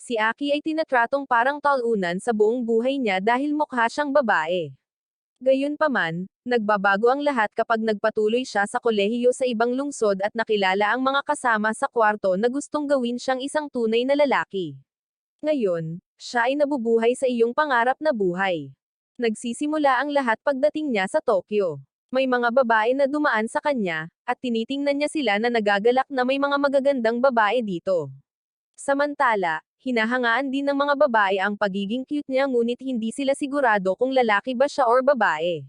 Si Aki ay tinatratong parang talunan sa buong buhay niya dahil mukha siyang babae. Gayunpaman, nagbabago ang lahat kapag nagpatuloy siya sa kolehiyo sa ibang lungsod at nakilala ang mga kasama sa kwarto na gustong gawin siyang isang tunay na lalaki. Ngayon, siya ay nabubuhay sa iyong pangarap na buhay. Nagsisimula ang lahat pagdating niya sa Tokyo. May mga babae na dumaan sa kanya, at tinitingnan niya sila na nagagalak na may mga magagandang babae dito. Samantala, hinahangaan din ng mga babae ang pagiging cute niya ngunit hindi sila sigurado kung lalaki ba siya or babae.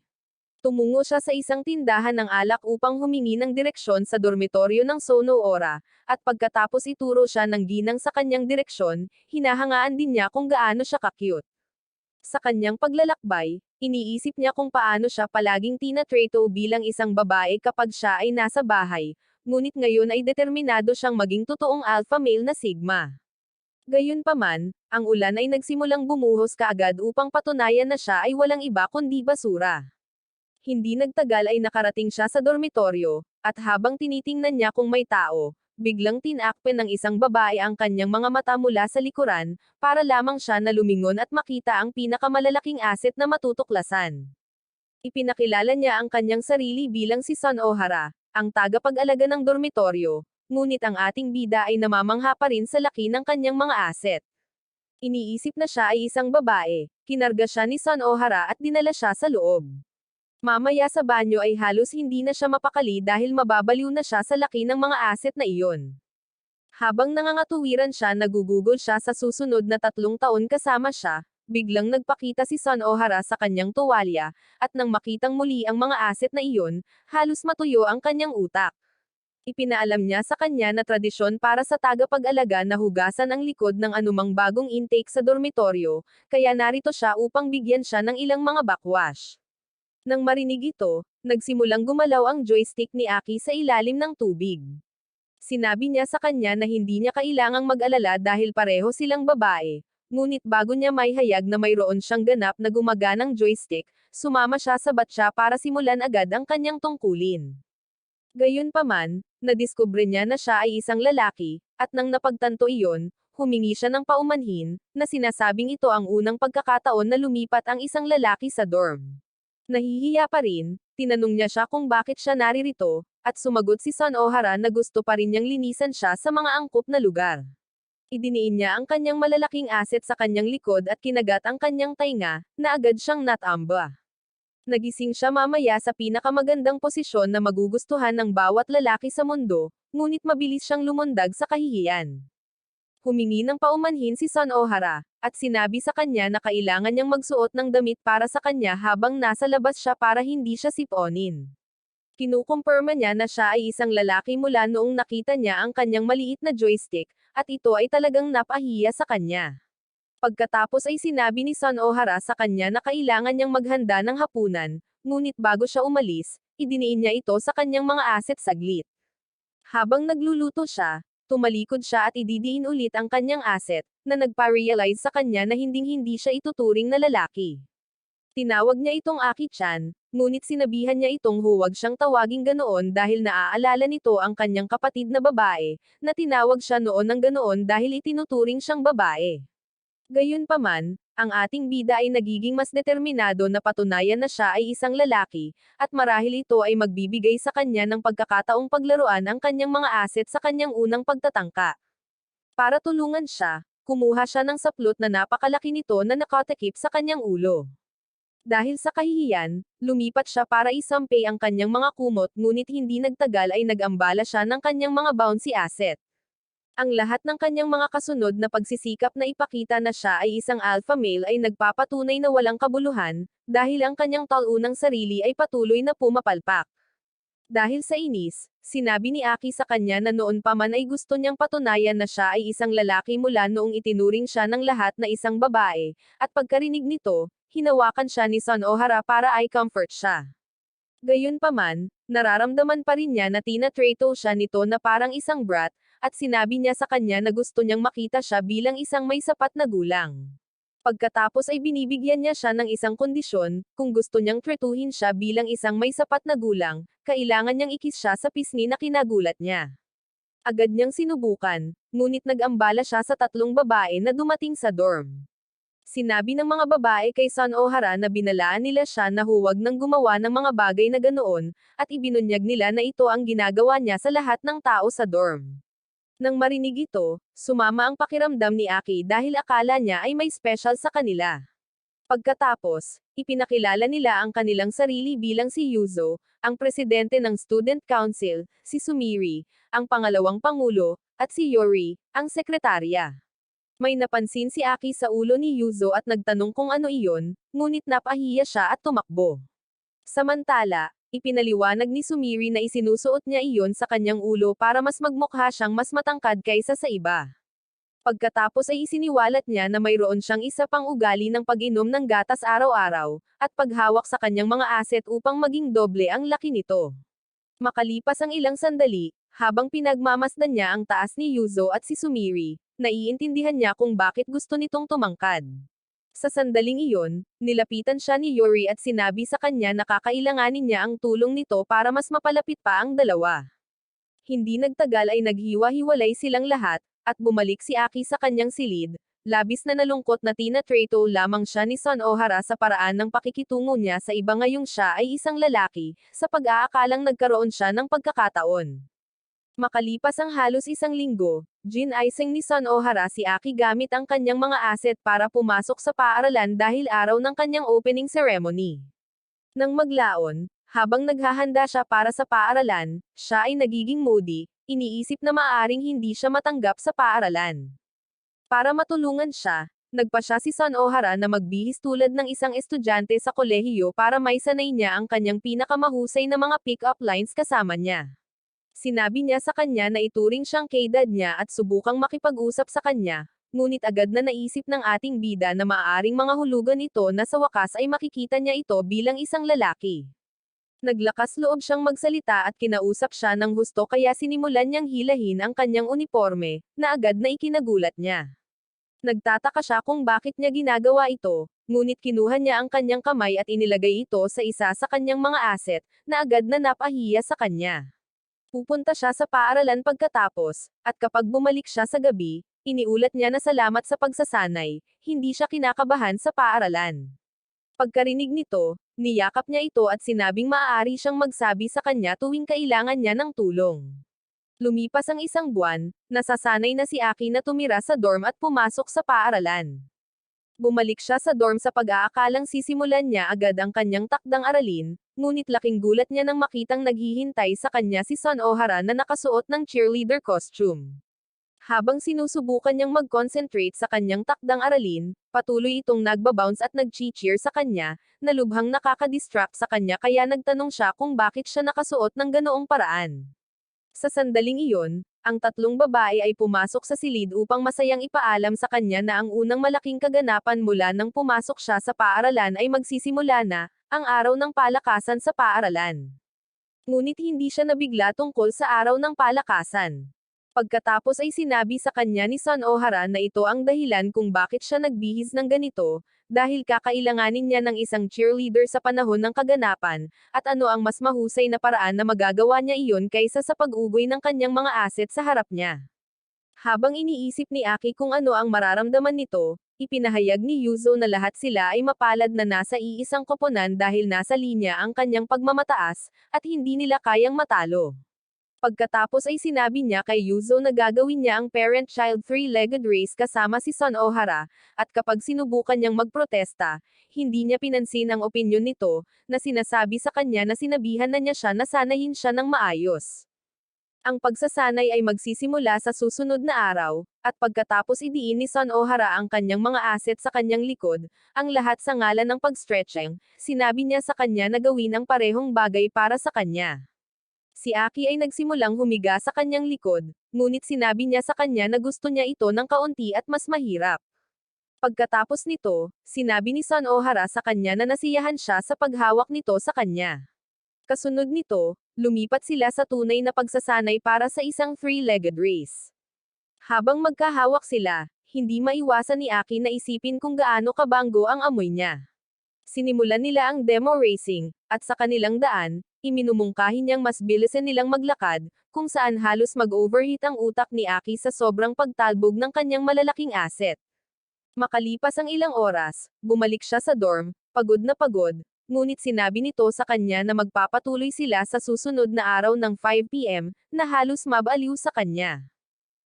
Tumungo siya sa isang tindahan ng alak upang humingi ng direksyon sa dormitoryo ng Sonoora, at pagkatapos ituro siya ng ginang sa kanyang direksyon, hinahangaan din niya kung gaano siya ka-cute. Sa kanyang paglalakbay, iniisip niya kung paano siya palaging tinatrato bilang isang babae kapag siya ay nasa bahay, ngunit ngayon ay determinado siyang maging totoong alpha male na Sigma. Gayunpaman, ang ulan ay nagsimulang bumuhos kaagad upang patunayan na siya ay walang iba kundi basura. Hindi nagtagal ay nakarating siya sa dormitoryo, at habang tinitingnan niya kung may tao, biglang tinakpan ng isang babae ang kanyang mga mata mula sa likuran, para lamang siya na lumingon at makita ang pinakamalalaking asset na matutuklasan. Ipinakilala niya ang kanyang sarili bilang si Son Ohara, ang tagapag-alaga ng dormitoryo, ngunit ang ating bida ay namamangha pa rin sa laki ng kanyang mga asset. Iniisip na siya ay isang babae, kinarga siya ni Son Ohara at dinala siya sa loob. Mamaya sa banyo ay halos hindi na siya mapakali dahil mababaliw na siya sa laki ng mga asset na iyon. Habang nangangatuwiran siya nagugugol siya sa susunod na 3 taon kasama siya, biglang nagpakita si Son Ohara sa kanyang tuwalya, at nang makitang muli ang mga asset na iyon, halos matuyo ang kanyang utak. Ipinaalam niya sa kanya na tradisyon para sa tagapag-alaga na hugasan ang likod ng anumang bagong intake sa dormitoryo, kaya narito siya upang bigyan siya ng ilang mga backwash. Nang marinig ito, nagsimulang gumalaw ang joystick ni Aki sa ilalim ng tubig. Sinabi niya sa kanya na hindi niya kailangang mag-alala dahil pareho silang babae, ngunit bago niya maihayag na mayroon siyang ganap na gumaganang joystick, sumama siya sa batya para simulan agad ang kanyang tungkulin. Gayunpaman, nadiskubre niya na siya ay isang lalaki, at nang napagtanto iyon, humingi siya ng paumanhin, na sinasabing ito ang unang pagkakataon na lumipat ang isang lalaki sa dorm. Nahihiya pa rin, tinanong niya siya kung bakit siya naririto, at sumagot si Son Ohara na gusto pa rin niyang linisan siya sa mga angkop na lugar. Idiniin niya ang kanyang malalaking asset sa kanyang likod at kinagat ang kanyang tainga, na agad siyang natamba. Nagising siya mamaya sa pinakamagandang posisyon na magugustuhan ng bawat lalaki sa mundo, ngunit mabilis siyang lumundag sa kahihiyan. Humingi ng paumanhin si Son Ohara, at sinabi sa kanya na kailangan niyang magsuot ng damit para sa kanya habang nasa labas siya para hindi siya siponin. Kinukumpirma niya na siya ay isang lalaki mula noong nakita niya ang kanyang maliit na joystick, at ito ay talagang napahiya sa kanya. Pagkatapos ay sinabi ni Son Ohara sa kanya na kailangan niyang maghanda ng hapunan, ngunit bago siya umalis, idiniin niya ito sa kanyang mga asset saglit. Habang nagluluto siya, tumalikod siya at ididiin ulit ang kanyang asset, na nagpa-realize sa kanya na hinding-hindi siya ituturing na lalaki. Tinawag niya itong Aki-chan, ngunit sinabihan niya itong huwag siyang tawaging ganoon dahil naaalala nito ang kanyang kapatid na babae, na tinawag siya noon ng ganoon dahil itinuturing siyang babae. Gayunpaman, ang ating bida ay nagiging mas determinado na patunayan na siya ay isang lalaki, at marahil ito ay magbibigay sa kanya ng pagkakataong paglaruan ang kanyang mga asset sa kanyang unang pagtatangka. Para tulungan siya, kumuha siya ng saplot na napakalaki nito na nakatakip sa kanyang ulo. Dahil sa kahihiyan, lumipat siya para isampay ang kanyang mga kumot ngunit hindi nagtagal ay nag-ambala siya ng kanyang mga bouncy asset. Ang lahat ng kanyang mga kasunod na pagsisikap na ipakita na siya ay isang alpha male ay nagpapatunay na walang kabuluhan, dahil ang kanyang talunang sarili ay patuloy na pumapalpak. Dahil sa inis, sinabi ni Aki sa kanya na noon pa man ay gusto niyang patunayan na siya ay isang lalaki mula noong itinuring siya ng lahat na isang babae, at pagkarinig nito, hinawakan siya ni Son Ohara para i-comfort siya. Gayunpaman, nararamdaman pa rin niya na tinatrato siya nito na parang isang brat, at sinabi niya sa kanya na gusto niyang makita siya bilang isang may sapat na gulang. Pagkatapos ay binibigyan niya siya ng isang kondisyon, kung gusto niyang tretuhin siya bilang isang may sapat na gulang, kailangan niyang ikis siya sa pisngi na kinagulat niya. Agad niyang sinubukan, ngunit nag-ambala siya sa tatlong babae na dumating sa dorm. Sinabi ng mga babae kay Son O'Hara na binalaan nila siya na huwag nang gumawa ng mga bagay na ganoon, at ibinunyag nila na ito ang ginagawa niya sa lahat ng tao sa dorm. Nang marinig ito, sumama ang pakiramdam ni Aki dahil akala niya ay may special sa kanila. Pagkatapos, ipinakilala nila ang kanilang sarili bilang si Yuzo, ang presidente ng Student Council, si Sumiri, ang pangalawang pangulo, at si Yori, ang sekretarya. May napansin si Aki sa ulo ni Yuzo at nagtanong kung ano iyon, ngunit napahiya siya at tumakbo. Samantala, ipinaliwanag ni Sumiri na isinusuot niya iyon sa kanyang ulo para mas magmukha siyang mas matangkad kaysa sa iba. Pagkatapos ay isiniwalat niya na mayroon siyang isa pang ugali ng pag-inom ng gatas araw-araw, at paghawak sa kanyang mga asset upang maging doble ang laki nito. Makalipas ang ilang sandali, habang pinagmamasdan niya ang taas ni Yuzo at si Sumiri, naiintindihan niya kung bakit gusto nitong tumangkad. Sa sandaling iyon, nilapitan siya ni Yori at sinabi sa kanya na kakailanganin niya ang tulong nito para mas mapalapit pa ang dalawa. Hindi nagtagal ay naghiwa-hiwalay silang lahat, at bumalik si Aki sa kanyang silid. Labis na nalungkot na tinatrato lamang siya ni Son O'Hara sa paraan ng pakikitungo niya sa iba ngayong siya ay isang lalaki, sa pag-aakalang nagkaroon siya ng pagkakataon. Makalipas ang halos isang linggo, gin-icing ni Son O'Hara si Aki gamit ang kanyang mga asset para pumasok sa paaralan dahil araw ng kanyang opening ceremony. Nang maglaon, habang naghahanda siya para sa paaralan, siya ay nagiging moody, iniisip na maaaring hindi siya matanggap sa paaralan. Para matulungan siya, nagpa siya si Son O'Hara na magbihis tulad ng isang estudyante sa kolehiyo para maisanay niya ang kanyang pinakamahusay na mga pick-up lines kasama niya. Sinabi niya sa kanya na ituring siyang kaedad niya at subukang makipag-usap sa kanya, ngunit agad na naisip ng ating bida na maaaring mga hulugan ito na sa wakas ay makikita niya ito bilang isang lalaki. Naglakas loob siyang magsalita at kinausap siya ng husto kaya sinimulan niyang hilahin ang kanyang uniforme, na agad na ikinagulat niya. Nagtataka siya kung bakit niya ginagawa ito, ngunit kinuha niya ang kanyang kamay at inilagay ito sa isa sa kanyang mga asset, na agad na napahiya sa kanya. Pupunta siya sa paaralan pagkatapos, at kapag bumalik siya sa gabi, iniulat niya na salamat sa pagsasanay, hindi siya kinakabahan sa paaralan. Pagkarinig nito, niyakap niya ito at sinabing maaari siyang magsabi sa kanya tuwing kailangan niya ng tulong. Lumipas ang isang buwan, nasasanay na si Aki na tumira sa dorm at pumasok sa paaralan. Bumalik siya sa dorm sa pag-aakalang sisimulan niya agad ang kanyang takdang aralin, ngunit laking gulat niya nang makitang naghihintay sa kanya si Son O'Hara na nakasuot ng cheerleader costume. Habang sinusubukan niyang mag-concentrate sa kanyang takdang aralin, patuloy itong nagbabounce at nag-cheer sa kanya, na lubhang nakaka-distract sa kanya kaya nagtanong siya kung bakit siya nakasuot ng ganoong paraan. Sa sandaling iyon, ang tatlong babae ay pumasok sa silid upang masayang ipaalam sa kanya na ang unang malaking kaganapan mula nang pumasok siya sa paaralan ay magsisimula na, ang araw ng palakasan sa paaralan. Ngunit hindi siya nabigla tungkol sa araw ng palakasan. Pagkatapos ay sinabi sa kanya ni Son O'Hara na ito ang dahilan kung bakit siya nagbihis ng ganito, dahil kakailanganin niya ng isang cheerleader sa panahon ng kaganapan, at ano ang mas mahusay na paraan na magagawa niya iyon kaysa sa pag-ugoy ng kanyang mga asset sa harap niya. Habang iniisip ni Aki kung ano ang mararamdaman nito, ipinahayag ni Yuzo na lahat sila ay mapalad na nasa iisang koponan dahil nasa linya ang kanyang pagmamataas, at hindi nila kayang matalo. Pagkatapos ay sinabi niya kay Yuzo na gagawin niya ang parent-child three-legged race kasama si Son O'Hara, at kapag sinubukan niyang magprotesta, hindi niya pinansin ang opinyon nito, na sinasabi sa kanya na sinabihan na niya siya na sanayin siya ng maayos. Ang pagsasanay ay magsisimula sa susunod na araw, at pagkatapos idiin ni Son O'Hara ang kanyang mga asset sa kanyang likod, ang lahat sa ngalan ng pag-stretching, sinabi niya sa kanya na gawin ang parehong bagay para sa kanya. Si Aki ay nagsimulang humiga sa kanyang likod, ngunit sinabi niya sa kanya na gusto niya ito ng kaunti at mas mahirap. Pagkatapos nito, sinabi ni Son O'Hara sa kanya na nasiyahan siya sa paghawak nito sa kanya. Kasunod nito, lumipat sila sa tunay na pagsasanay para sa isang three-legged race. Habang magkahawak sila, hindi maiwasan ni Aki na isipin kung gaano kabanggo ang amoy niya. Sinimulan nila ang demo racing, at sa kanilang daan, iminumungkahi niyang mas bilisan nilang maglakad, kung saan halos mag-overheat ang utak ni Aki sa sobrang pagtalbog ng kanyang malalaking asset. Makalipas ang ilang oras, bumalik siya sa dorm, pagod na pagod, ngunit sinabi nito sa kanya na magpapatuloy sila sa susunod na araw ng 5 p.m., na halos mabaliw sa kanya.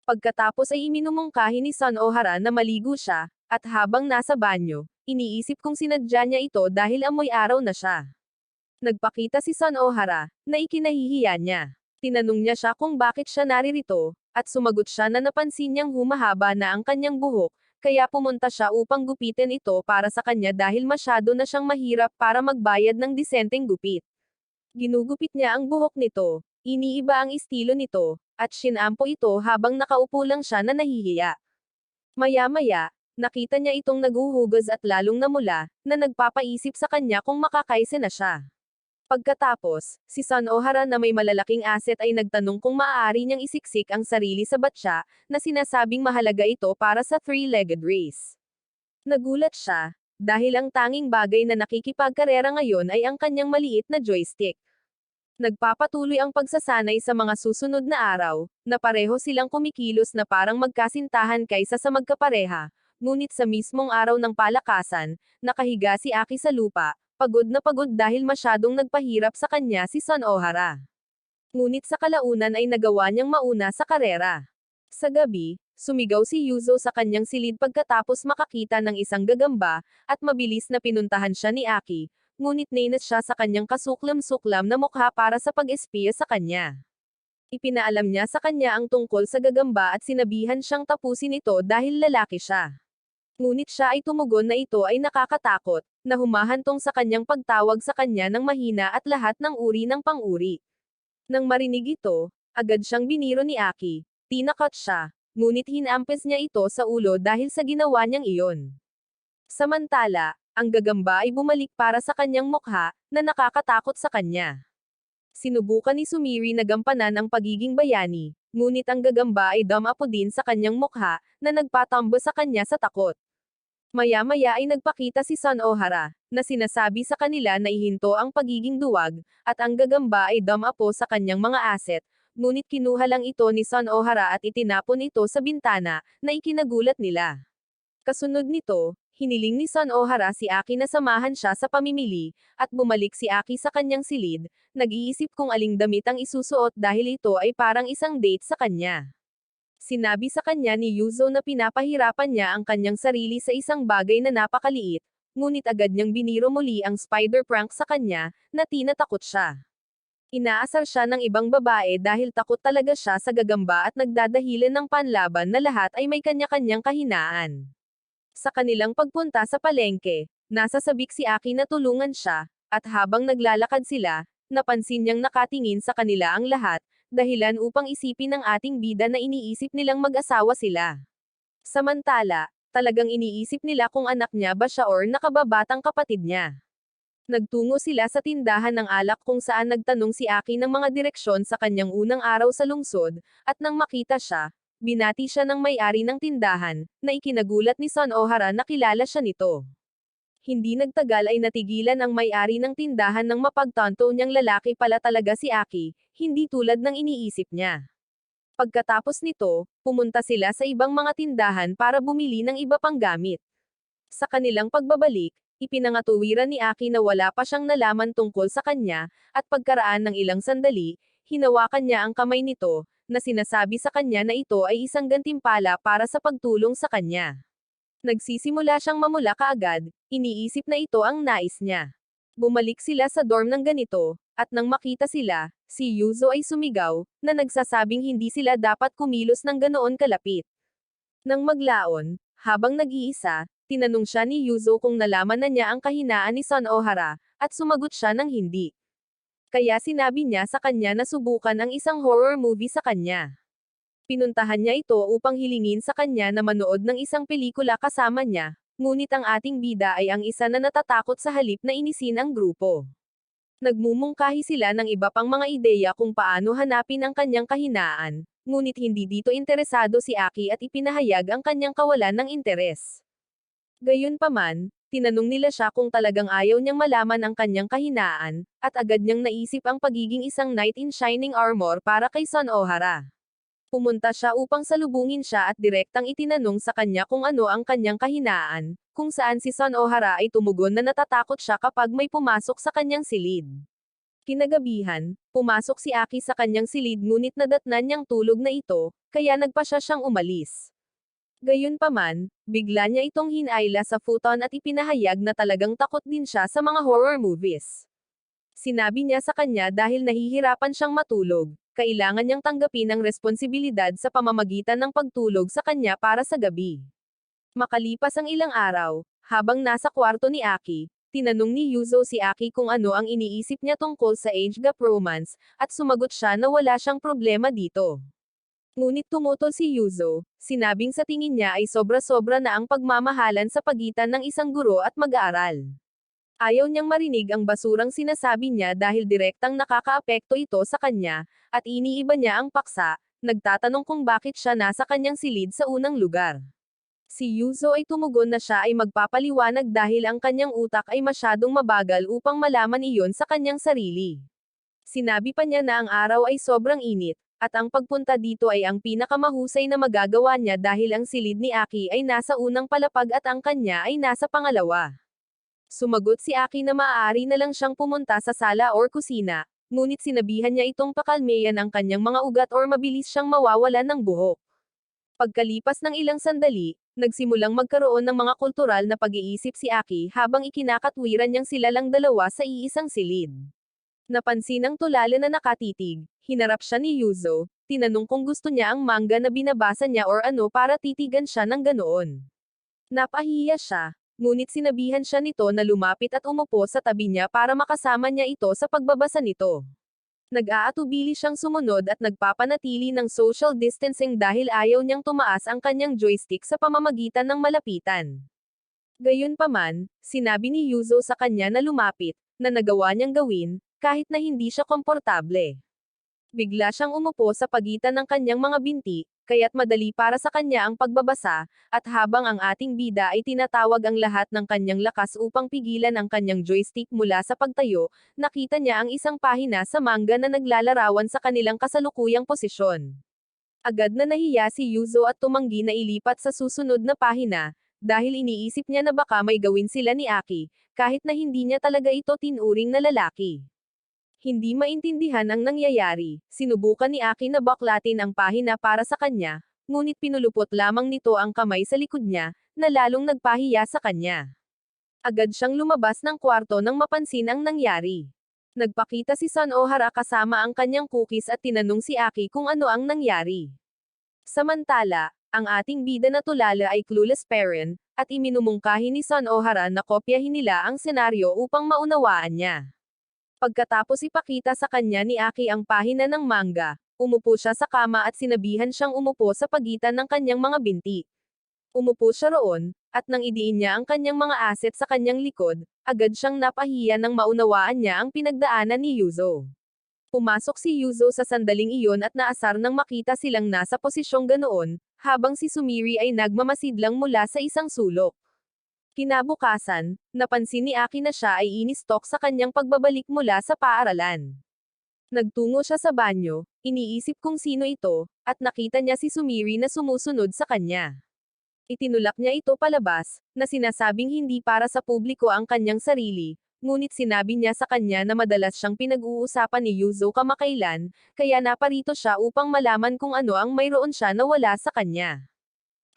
Pagkatapos ay iminumungkahi ni Son Ohara na maligo siya, at habang nasa banyo, iniisip kung sinadya niya ito dahil amoy araw na siya. Nagpakita si Son Ohara, na ikinahihiya niya. Tinanong niya siya kung bakit siya naririto, at sumagot siya na napansin niyang humahaba na ang kanyang buhok, kaya pumunta siya upang gupitin ito para sa kanya dahil masyado na siyang mahirap para magbayad ng disenteng gupit. Ginugupit niya ang buhok nito, iniiba ang estilo nito, at shinampo ito habang nakaupo lang siya na nahihiya. Maya-maya, nakita niya itong naguhugas at lalong namula, na nagpapaisip sa kanya kung makakaise na siya. Pagkatapos, si Son Ohara na may malalaking asset ay nagtanong kung maaari niyang isiksik ang sarili sa batya, na sinasabing mahalaga ito para sa three-legged race. Nagulat siya, dahil ang tanging bagay na nakikipagkarera ngayon ay ang kanyang maliit na joystick. Nagpapatuloy ang pagsasanay sa mga susunod na araw, na pareho silang kumikilos na parang magkasintahan kaysa sa magkapareha, ngunit sa mismong araw ng palakasan, nakahiga si Aki sa lupa, pagod na pagod dahil masyadong nagpahirap sa kanya si Son Ohara. Ngunit sa kalaunan ay nagawa niyang mauna sa karera. Sa gabi, sumigaw si Yuzo sa kanyang silid pagkatapos makakita ng isang gagamba, at mabilis na pinuntahan siya ni Aki, ngunit nainis siya sa kanyang kasuklam-suklam na mukha para sa pag-espiya sa kanya. Ipinaalam niya sa kanya ang tungkol sa gagamba at sinabihan siyang tapusin ito dahil lalaki siya. Ngunit siya ay tumugon na ito ay nakakatakot, na humahantong sa kanyang pagtawag sa kanya ng mahina at lahat ng uri ng pang-uri. Nang marinig ito, agad siyang biniro ni Aki, tinakot siya, ngunit hinampes niya ito sa ulo dahil sa ginawa niyang iyon. Samantala, ang gagamba ay bumalik para sa kanyang mukha, na nakakatakot sa kanya. Sinubukan ni Sumiri na gampanan ang pagiging bayani, ngunit ang gagamba ay dumapo din sa kanyang mukha, na nagpatambo sa kanya sa takot. Maya-maya ay nagpakita si Son Ohara, na sinasabi sa kanila na ihinto ang pagiging duwag, at ang gagamba ay dumapo sa kanyang mga asset, ngunit kinuha lang ito ni Son Ohara at itinapon ito sa bintana, na ikinagulat nila. Kasunod nito, hiniling ni Son Ohara si Aki na samahan siya sa pamimili, at bumalik si Aki sa kanyang silid, nag-iisip kung aling damit ang isusuot dahil ito ay parang isang date sa kanya. Sinabi sa kanya ni Yuzo na pinapahirapan niya ang kanyang sarili sa isang bagay na napakaliit, ngunit agad niyang biniro muli ang spider prank sa kanya, na tinatakot siya. Inaasar siya ng ibang babae dahil takot talaga siya sa gagamba at nagdadahilan ng panlaban na lahat ay may kanya-kanyang kahinaan. Sa kanilang pagpunta sa palengke, nasa sabik si Aki na tulungan siya, at habang naglalakad sila, napansin niyang nakatingin sa kanila ang lahat, dahilan upang isipin ng ating bida na iniisip nilang mag-asawa sila. Samantala, talagang iniisip nila kung anak niya ba siya or nakababatang kapatid niya. Nagtungo sila sa tindahan ng alak kung saan nagtanong si Aki ng mga direksyon sa kanyang unang araw sa lungsod, at nang makita siya, binati siya ng may-ari ng tindahan, na ikinagulat ni Son Ohara na kilala siya nito. Hindi nagtagal ay natigilan ang may-ari ng tindahan ng mapagtanto niyang lalaki pala talaga si Aki, hindi tulad ng iniisip niya. Pagkatapos nito, pumunta sila sa ibang mga tindahan para bumili ng iba pang gamit. Sa kanilang pagbabalik, ipinangatuwiran ni Aki na wala pa siyang nalaman tungkol sa kanya, at pagkaraan ng ilang sandali, hinawakan niya ang kamay nito, na sinasabi sa kanya na ito ay isang gantimpala para sa pagtulong sa kanya. Nagsisimula siyang mamula kaagad, iniisip na ito ang nais niya. Bumalik sila sa dorm ng ganito, at nang makita sila, si Yuzo ay sumigaw, na nagsasabing hindi sila dapat kumilos ng ganoon kalapit. Nang maglaon, habang nag-iisa, tinanong siya ni Yuzo kung nalaman na niya ang kahinaan ni Son Ohara, at sumagot siya ng hindi. Kaya sinabi niya sa kanya na subukan ang isang horror movie sa kanya. Pinuntahan niya ito upang hilingin sa kanya na manood ng isang pelikula kasama niya, ngunit ang ating bida ay ang isa na natatakot sa halip na inisin ang grupo. Nagmumungkahi sila ng iba pang mga ideya kung paano hanapin ang kanyang kahinaan, ngunit hindi dito interesado si Aki at ipinahayag ang kanyang kawalan ng interes. Gayunpaman, Tinanong nila siya kung talagang ayaw niyang malaman ang kanyang kahinaan, at agad niyang naisip ang pagiging isang knight in shining armor para kay Son Ohara. Pumunta siya upang salubungin siya at direktang itinanong sa kanya kung ano ang kanyang kahinaan, kung saan si Son Ohara ay tumugon na natatakot siya kapag may pumasok sa kanyang silid. Kinagabihan, pumasok si Aki sa kanyang silid ngunit nadatnan niyang tulog na ito, kaya nagpa siya siyang umalis. Gayunpaman, bigla niya itong hinayla sa futon at ipinahayag na talagang takot din siya sa mga horror movies. Sinabi niya sa kanya dahil nahihirapan siyang matulog, kailangan niyang tanggapin ang responsibilidad sa pamamagitan ng pagtulog sa kanya para sa gabi. Makalipas ang ilang araw, habang nasa kwarto ni Aki, tinanong ni Yuzo si Aki kung ano ang iniisip niya tungkol sa age gap romance, at sumagot siya na wala siyang problema dito. Ngunit tumutol si Yuzo, sinabing sa tingin niya ay sobra-sobra na ang pagmamahalan sa pagitan ng isang guro at mag-aaral. Ayaw niyang marinig ang basurang sinasabi niya dahil direktang nakakaapekto ito sa kanya, at iniiba niya ang paksa, nagtatanong kung bakit siya nasa kanyang silid sa unang lugar. Si Yuzo ay tumugon na siya ay magpapaliwanag dahil ang kanyang utak ay masyadong mabagal upang malaman iyon sa kanyang sarili. Sinabi pa niya na ang araw ay sobrang init, at ang pagpunta dito ay ang pinakamahusay na magagawa niya dahil ang silid ni Aki ay nasa unang palapag at ang kanya ay nasa pangalawa. Sumagot si Aki na maaari na lang siyang pumunta sa sala or kusina, ngunit sinabihan niya itong pakalmeyan ang kanyang mga ugat or mabilis siyang mawawalan ng buhok. Pagkalipas ng ilang sandali, nagsimulang magkaroon ng mga kultural na pag-iisip si Aki habang ikinakatwiran niyang sila lang dalawa sa iisang silid. Napansin ng tulala na nakatitig, hinarap siya ni Yuzo, tinanong kung gusto niya ang manga na binabasa niya or ano para titigan siya ng ganoon. Napahiya siya, ngunit sinabihan siya nito na lumapit at umupo sa tabi niya para makasama niya ito sa pagbabasa nito. Nag-aatubili siyang sumunod at nagpapanatili ng social distancing dahil ayaw niyang tumaas ang kanyang joystick sa pamamagitan ng malapitan. Gayunpaman, sinabi ni Yuzo sa kanya na lumapit, na nagawa niyang gawin, kahit na hindi siya komportable. Bigla siyang umupo sa pagitan ng kanyang mga binti, kaya't madali para sa kanya ang pagbabasa, at habang ang ating bida ay tinatawag ang lahat ng kanyang lakas upang pigilan ang kanyang joystick mula sa pagtayo, nakita niya ang isang pahina sa manga na naglalarawan sa kanilang kasalukuyang posisyon. Agad na nahiya si Yuzo at tumanggi na ilipat sa susunod na pahina, dahil iniisip niya na baka may gawin sila ni Aki, kahit na hindi niya talaga ito tinuring na lalaki. Hindi maintindihan ang nangyayari, sinubukan ni Aki na baklatin ang pahina para sa kanya, ngunit pinulupot lamang nito ang kamay sa likod niya, na lalong nagpahiya sa kanya. Agad siyang lumabas ng kwarto nang mapansin ang nangyari. Nagpakita si Son Ohara kasama ang kanyang cookies at tinanong si Aki kung ano ang nangyari. Samantala, ang ating bida na tulala ay clueless parent, at iminumungkahi ni Son Ohara na kopyahin nila ang senaryo upang maunawaan niya. Pagkatapos ipakita sa kanya ni Aki ang pahina ng manga, umupo siya sa kama at sinabihan siyang umupo sa pagitan ng kanyang mga binti. Umupo siya roon, at nang idiin niya ang kanyang mga asset sa kanyang likod, agad siyang napahiya nang maunawaan niya ang pinagdaanan ni Yuzo. Pumasok si Yuzo sa sandaling iyon at naasar nang makita silang nasa posisyong ganoon, habang si Sumiri ay nagmamasidlang mula sa isang sulok. Kinabukasan, napansin ni Aki na siya ay inistok sa kanyang pagbabalik mula sa paaralan. Nagtungo siya sa banyo, iniisip kung sino ito, at nakita niya si Sumiri na sumusunod sa kanya. Itinulak niya ito palabas, na sinasabing hindi para sa publiko ang kanyang sarili, ngunit sinabi niya sa kanya na madalas siyang pinag-uusapan ni Yuzo kamakailan, kaya naparito siya upang malaman kung ano ang mayroon siya na wala sa kanya.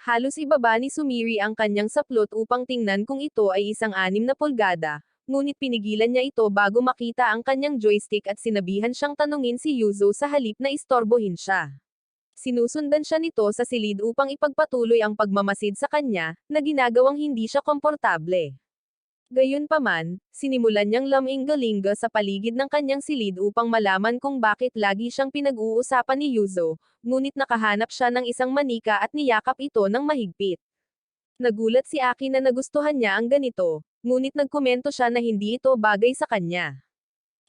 Halos ibaba ni Sumiri ang kanyang saplot upang tingnan kung ito ay isang 6 na pulgada, ngunit pinigilan niya ito bago makita ang kanyang joystick at sinabihan siyang tanungin si Yuzo sa halip na istorbohin siya. Sinusundan siya nito sa silid upang ipagpatuloy ang pagmamasid sa kanya, na ginagawang hindi siya komportable. Gayunpaman, sinimulan niyang laminggalinga sa paligid ng kanyang silid upang malaman kung bakit lagi siyang pinag-uusapan ni Yuzo, ngunit nakahanap siya ng isang manika at niyakap ito ng mahigpit. Nagulat si Aki na nagustuhan niya ang ganito, ngunit nagkomento siya na hindi ito bagay sa kanya.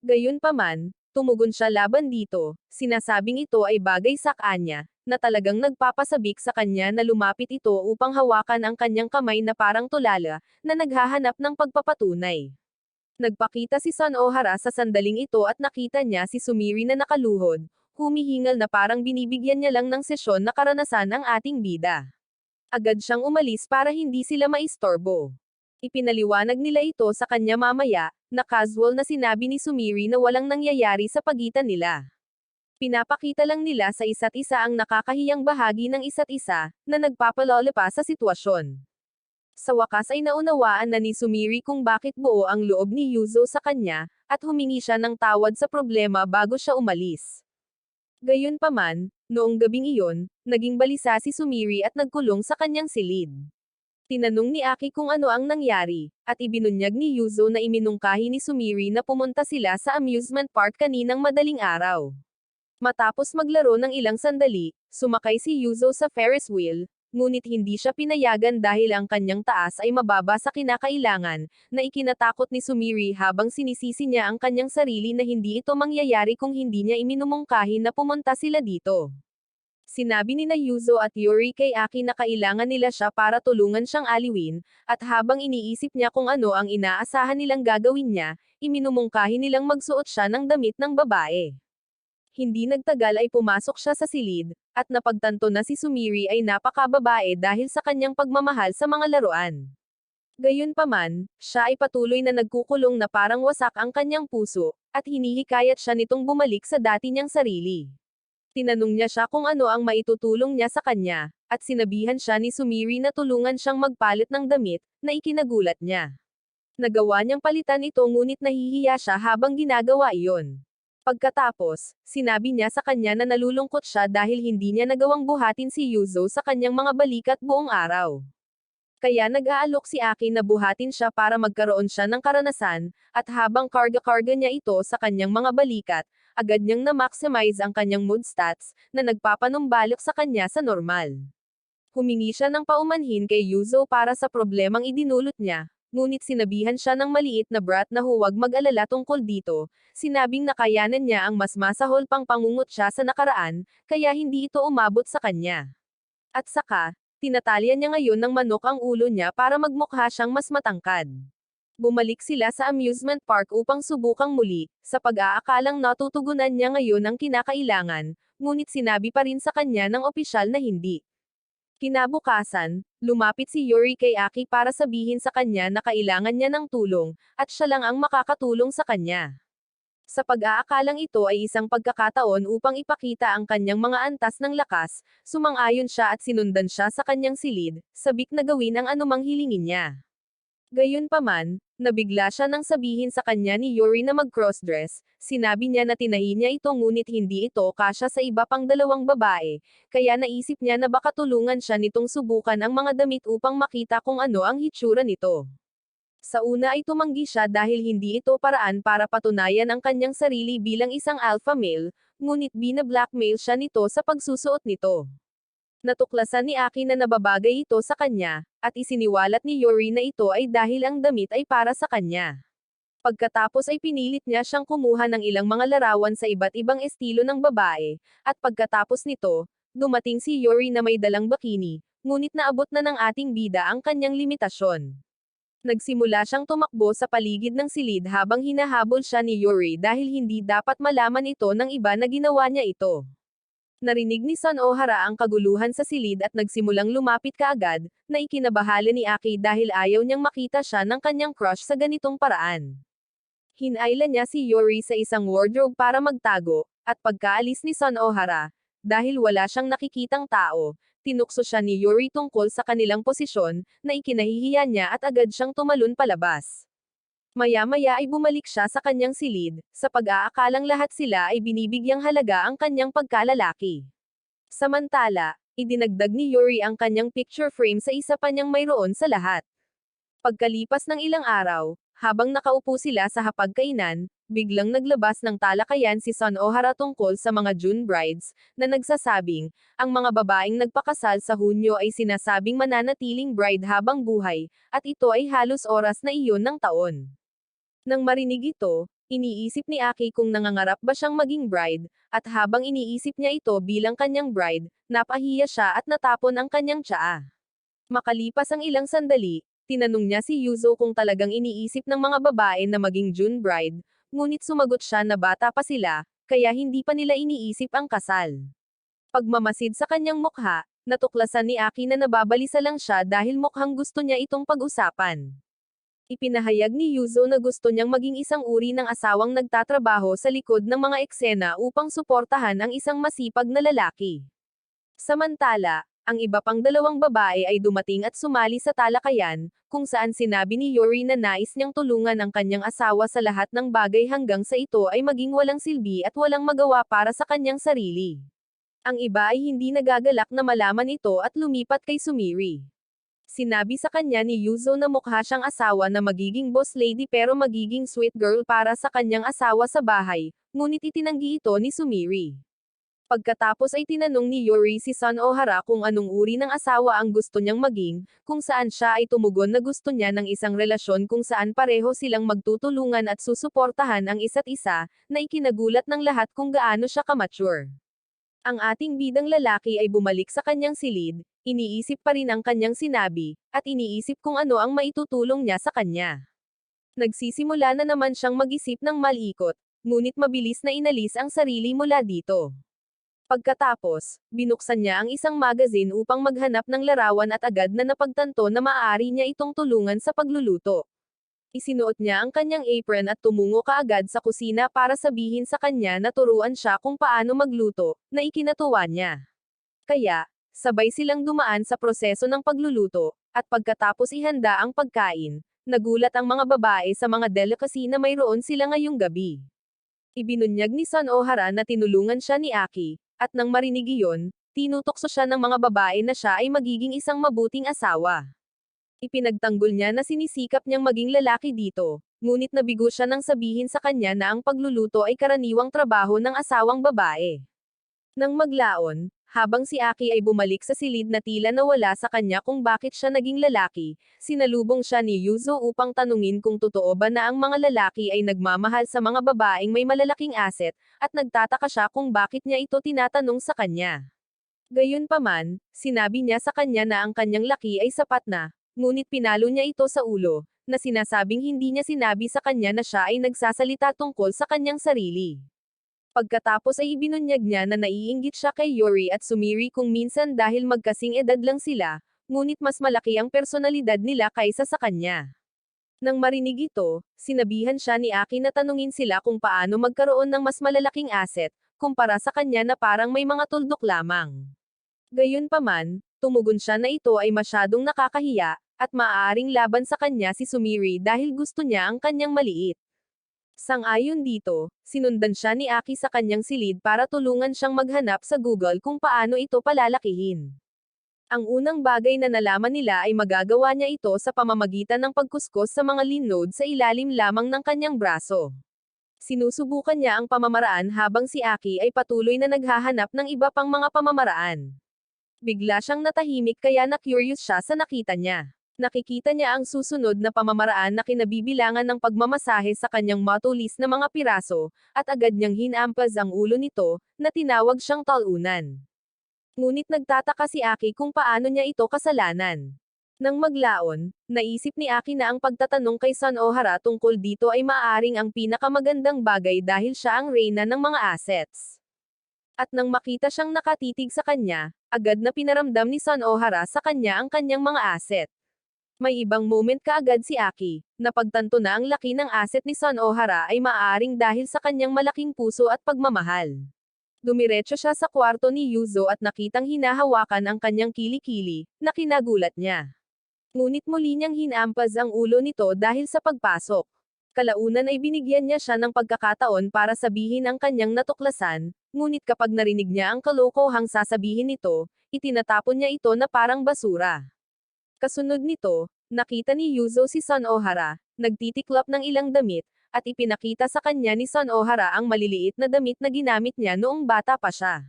Gayunpaman, tumugon siya laban dito, sinasabing ito ay bagay sa kanya, na talagang nagpapasabik sa kanya na lumapit ito upang hawakan ang kanyang kamay na parang tulala, na naghahanap ng pagpapatunay. Nagpakita si Son Ohara sa sandaling ito at nakita niya si Sumiri na nakaluhod, humihingal na parang binibigyan niya lang ng sesyon na karanasan ang ating bida. Agad siyang umalis para hindi sila maistorbo. Ipinaliwanag nila ito sa kanya mamaya, na casual na sinabi ni Sumiri na walang nangyayari sa pagitan nila. Pinapakita lang nila sa isa't isa ang nakakahiyang bahagi ng isa't isa, na nagpapalole pa sa sitwasyon. Sa wakas ay naunawaan na ni Sumiri kung bakit buo ang loob ni Yuzo sa kanya, at humingi siya ng tawad sa problema bago siya umalis. Gayunpaman, noong gabing iyon, naging balisa si Sumiri at nagkulong sa kanyang silid. Tinanong ni Aki kung ano ang nangyari, at ibinunyag ni Yuzo na iminungkahi ni Sumiri na pumunta sila sa amusement park kaninang madaling araw. Matapos maglaro ng ilang sandali, sumakay si Yuzo sa Ferris wheel, ngunit hindi siya pinayagan dahil ang kanyang taas ay mababa sa kinakailangan, na ikinatakot ni Sumiri habang sinisisi niya ang kanyang sarili na hindi ito mangyayari kung hindi niya iminumungkahi na pumunta sila dito. Sinabi ni na Yuzo at Yuri kay Aki na kailangan nila siya para tulungan siyang aliwin, at habang iniisip niya kung ano ang inaasahan nilang gagawin niya, iminumungkahi nilang magsuot siya ng damit ng babae. Hindi nagtagal ay pumasok siya sa silid, at napagtanto na si Sumiri ay napakababae dahil sa kanyang pagmamahal sa mga laruan. Gayunpaman, siya ay patuloy na nagkukulong na parang wasak ang kanyang puso, at hinihikayat siya nitong bumalik sa dati niyang sarili. Tinanong niya siya kung ano ang maitutulong niya sa kanya, at sinabihan siya ni Sumiri na tulungan siyang magpalit ng damit, na ikinagulat niya. Nagawa niyang palitan ito ngunit nahihiya siya habang ginagawa iyon. Pagkatapos, sinabi niya sa kanya na nalulungkot siya dahil hindi niya nagawang buhatin si Yuzo sa kanyang mga balikat buong araw. Kaya nag-aalok si Aki na buhatin siya para magkaroon siya ng karanasan, at habang karga-karga niya ito sa kanyang mga balikat, agad niyang na-maximize ang kanyang mood stats, na nagpapanumbalik sa kanya sa normal. Humingi siya ng paumanhin kay Yuzo para sa problemang idinulot niya, ngunit sinabihan siya ng maliit na brat na huwag mag-alala tungkol dito, sinabing nakayanan niya ang mas masahol pang pangungot siya sa nakaraan, kaya hindi ito umabot sa kanya. At saka, tinatalyan niya ngayon ng manok ang ulo niya para magmukha siyang mas matangkad. Bumalik sila sa amusement park upang subukang muli, sa pag-aakalang natutugunan niya ngayon ang kinakailangan, ngunit sinabi pa rin sa kanya ng opisyal na hindi. Kinabukasan, lumapit si Yuri kay Aki para sabihin sa kanya na kailangan niya ng tulong, at siya lang ang makakatulong sa kanya. Sa pag-aakalang ito ay isang pagkakataon upang ipakita ang kanyang mga antas ng lakas, sumang-ayon siya at sinundan siya sa kanyang silid, sabik na gawin ang anumang hilingin niya. Gayunpaman, nabigla siya nang sabihin sa kanya ni Yuri na mag-crossdress, sinabi niya na tinahi niya ito ngunit hindi ito kasya sa iba pang dalawang babae, kaya naisip niya na baka tulungan siya nitong subukan ang mga damit upang makita kung ano ang hitsura nito. Sa una ay tumanggi siya dahil hindi ito paraan para patunayan ang kanyang sarili bilang isang alpha male, ngunit bina-blackmail siya nito sa pagsusuot nito. Natuklasan ni Aki na nababagay ito sa kanya, at isiniwalat ni Yuri na ito ay dahil ang damit ay para sa kanya. Pagkatapos ay pinilit niya siyang kumuha ng ilang mga larawan sa iba't ibang estilo ng babae, at pagkatapos nito, dumating si Yuri na may dalang bikini, ngunit naabot na ng ating bida ang kanyang limitasyon. Nagsimula siyang tumakbo sa paligid ng silid habang hinahabol siya ni Yuri dahil hindi dapat malaman ito ng iba na ginawa niya ito. Narinig ni Son Ohara ang kaguluhan sa silid at nagsimulang lumapit kaagad, na ikinabahala ni Aki dahil ayaw niyang makita siya ng kanyang crush sa ganitong paraan. Hinayla niya si Yuri sa isang wardrobe para magtago, at pagkaalis ni Son Ohara, dahil wala siyang nakikitang tao, tinukso siya ni Yuri tungkol sa kanilang posisyon, na ikinahihiya niya at agad siyang tumalon palabas. Maya-maya ay bumalik siya sa kanyang silid, sa pag-aakalang lahat sila ay binibigyang halaga ang kanyang pagkalalaki. Samantala, idinagdag ni Yuri ang kanyang picture frame sa isa pa niyang mayroon sa lahat. Pagkalipas ng ilang araw, habang nakaupo sila sa hapagkainan, biglang naglabas ng talakayan si Son Ohara tungkol sa mga June brides, na nagsasabing, ang mga babaeng nagpakasal sa Hunyo ay sinasabing mananatiling bride habang buhay, at ito ay halos oras na iyon ng taon. Nang marinig ito, Iniisip ni Aki kung nangangarap ba siyang maging bride, at habang iniisip niya ito bilang kanyang bride, napahiya siya at natapon ang kanyang tsaa. Makalipas ang ilang sandali, tinanong niya si Yuzo kung talagang iniisip ng mga babae na maging June bride, ngunit sumagot siya na bata pa sila, kaya hindi pa nila iniisip ang kasal. Pagmamasid sa kanyang mukha, natuklasan ni Aki na nababalisa lang siya dahil mukhang gusto niya itong pag-usapan. Ipinahayag ni Yuzo na gusto niyang maging isang uri ng asawang nagtatrabaho sa likod ng mga eksena upang suportahan ang isang masipag na lalaki. Samantala, ang iba pang dalawang babae ay dumating at sumali sa talakayan, kung saan sinabi ni Yuri na nais niyang tulungan ang kanyang asawa sa lahat ng bagay hanggang sa ito ay maging walang silbi at walang magawa para sa kanyang sarili. Ang iba ay hindi nagagalak na malaman ito at lumipat kay Sumiri. Sinabi sa kanya ni Yuzo na mukha siyang asawa na magiging boss lady pero magiging sweet girl para sa kanyang asawa sa bahay, ngunit itinanggi ito ni Sumiri. Pagkatapos ay tinanong ni Yuri si Son Ohara kung anong uri ng asawa ang gusto niyang maging, kung saan siya ay tumugon na gusto niya ng isang relasyon kung saan pareho silang magtutulungan at susuportahan ang isa't isa, na ikinagulat ng lahat kung gaano siya kamature. Ang ating bidang lalaki ay bumalik sa kanyang silid, iniisip pa rin ang kanyang sinabi, at iniisip kung ano ang maitutulong niya sa kanya. Nagsisimula na naman siyang mag-isip ng malikot, ngunit mabilis na inalis ang sarili mula dito. Pagkatapos, binuksan niya ang isang magazine upang maghanap ng larawan at agad na napagtanto na maaari niya itong tulungan sa pagluluto. Isinuot niya ang kanyang apron at tumungo kaagad sa kusina para sabihin sa kanya na turuan siya kung paano magluto, na ikinatuwa niya. Kaya, sabay silang dumaan sa proseso ng pagluluto, at pagkatapos ihanda ang pagkain, nagulat ang mga babae sa mga delicacy na mayroon sila ngayong gabi. Ibinunyag ni Son Ohara na tinulungan siya ni Aki, at nang marinig iyon, tinutokso siya ng mga babae na siya ay magiging isang mabuting asawa. Ipinagtanggol niya na sinisikap niyang maging lalaki dito, ngunit nabigo siya nang sabihin sa kanya na ang pagluluto ay karaniwang trabaho ng asawang babae. Nang maglaon, habang si Aki ay bumalik sa silid na tila nawala sa kanya kung bakit siya naging lalaki, sinalubong siya ni Yuzo upang tanungin kung totoo ba na ang mga lalaki ay nagmamahal sa mga babaeng may malalaking asset, at nagtataka siya kung bakit niya ito tinatanong sa kanya. Gayunpaman, sinabi niya sa kanya na ang kanyang laki ay sapat na, ngunit pinalo niya ito sa ulo, na sinasabing hindi niya sinabi sa kanya na siya ay nagsasalita tungkol sa kanyang sarili. Pagkatapos ay ibinunyag niya na naiinggit siya kay Yuri at Sumiri kung minsan dahil magkasing edad lang sila, ngunit mas malaki ang personalidad nila kaysa sa kanya. Nang marinig ito, sinabihan siya ni Aki na tanungin sila kung paano magkaroon ng mas malalaking asset, kumpara sa kanya na parang may mga tuldok lamang. Gayunpaman, tumugon siya na ito ay masyadong nakakahiya, at maaaring laban sa kanya si Sumiri dahil gusto niya ang kanyang maliit. Sang-ayon dito, sinundan siya ni Aki sa kanyang silid para tulungan siyang maghanap sa Google kung paano ito palalakihin. Ang unang bagay na nalaman nila ay magagawa niya ito sa pamamagitan ng pagkuskos sa mga lymph node sa ilalim lamang ng kanyang braso. Sinusubukan niya ang pamamaraan habang si Aki ay patuloy na naghahanap ng iba pang mga pamamaraan. Bigla siyang natahimik kaya na-curious siya sa nakita niya. Nakikita niya ang susunod na pamamaraan na kinabibilangan ng pagmamasahe sa kanyang matulis na mga piraso, at agad niyang hinampas ang ulo nito, na tinawag siyang talunan. Ngunit nagtataka si Aki kung paano niya ito kasalanan. Nang maglaon, naisip ni Aki na ang pagtatanong kay Son Ohara tungkol dito ay maaaring ang pinakamagandang bagay dahil siya ang reyna ng mga assets. At nang makita siyang nakatitig sa kanya, agad na pinaramdam ni Son Ohara sa kanya ang kanyang mga asset. May ibang moment kaagad si Aki, napagtanto na ang laki ng asset ni Son Ohara ay maaaring dahil sa kanyang malaking puso at pagmamahal. Dumiretso siya sa kwarto ni Yuzo at nakitang hinahawakan ang kanyang kilikili, na kinagulat niya. Ngunit muli niyang hinampas ang ulo nito dahil sa pagpasok. Kalaunan ay binigyan niya siya ng pagkakataon para sabihin ang kanyang natuklasan, ngunit kapag narinig niya ang kalokohang sasabihin nito, itinatapon niya ito na parang basura. Kasunod nito, nakita ni Yuzo si Son Ohara, nagtitiklop ng ilang damit, at ipinakita sa kanya ni Son Ohara ang maliliit na damit na ginamit niya noong bata pa siya.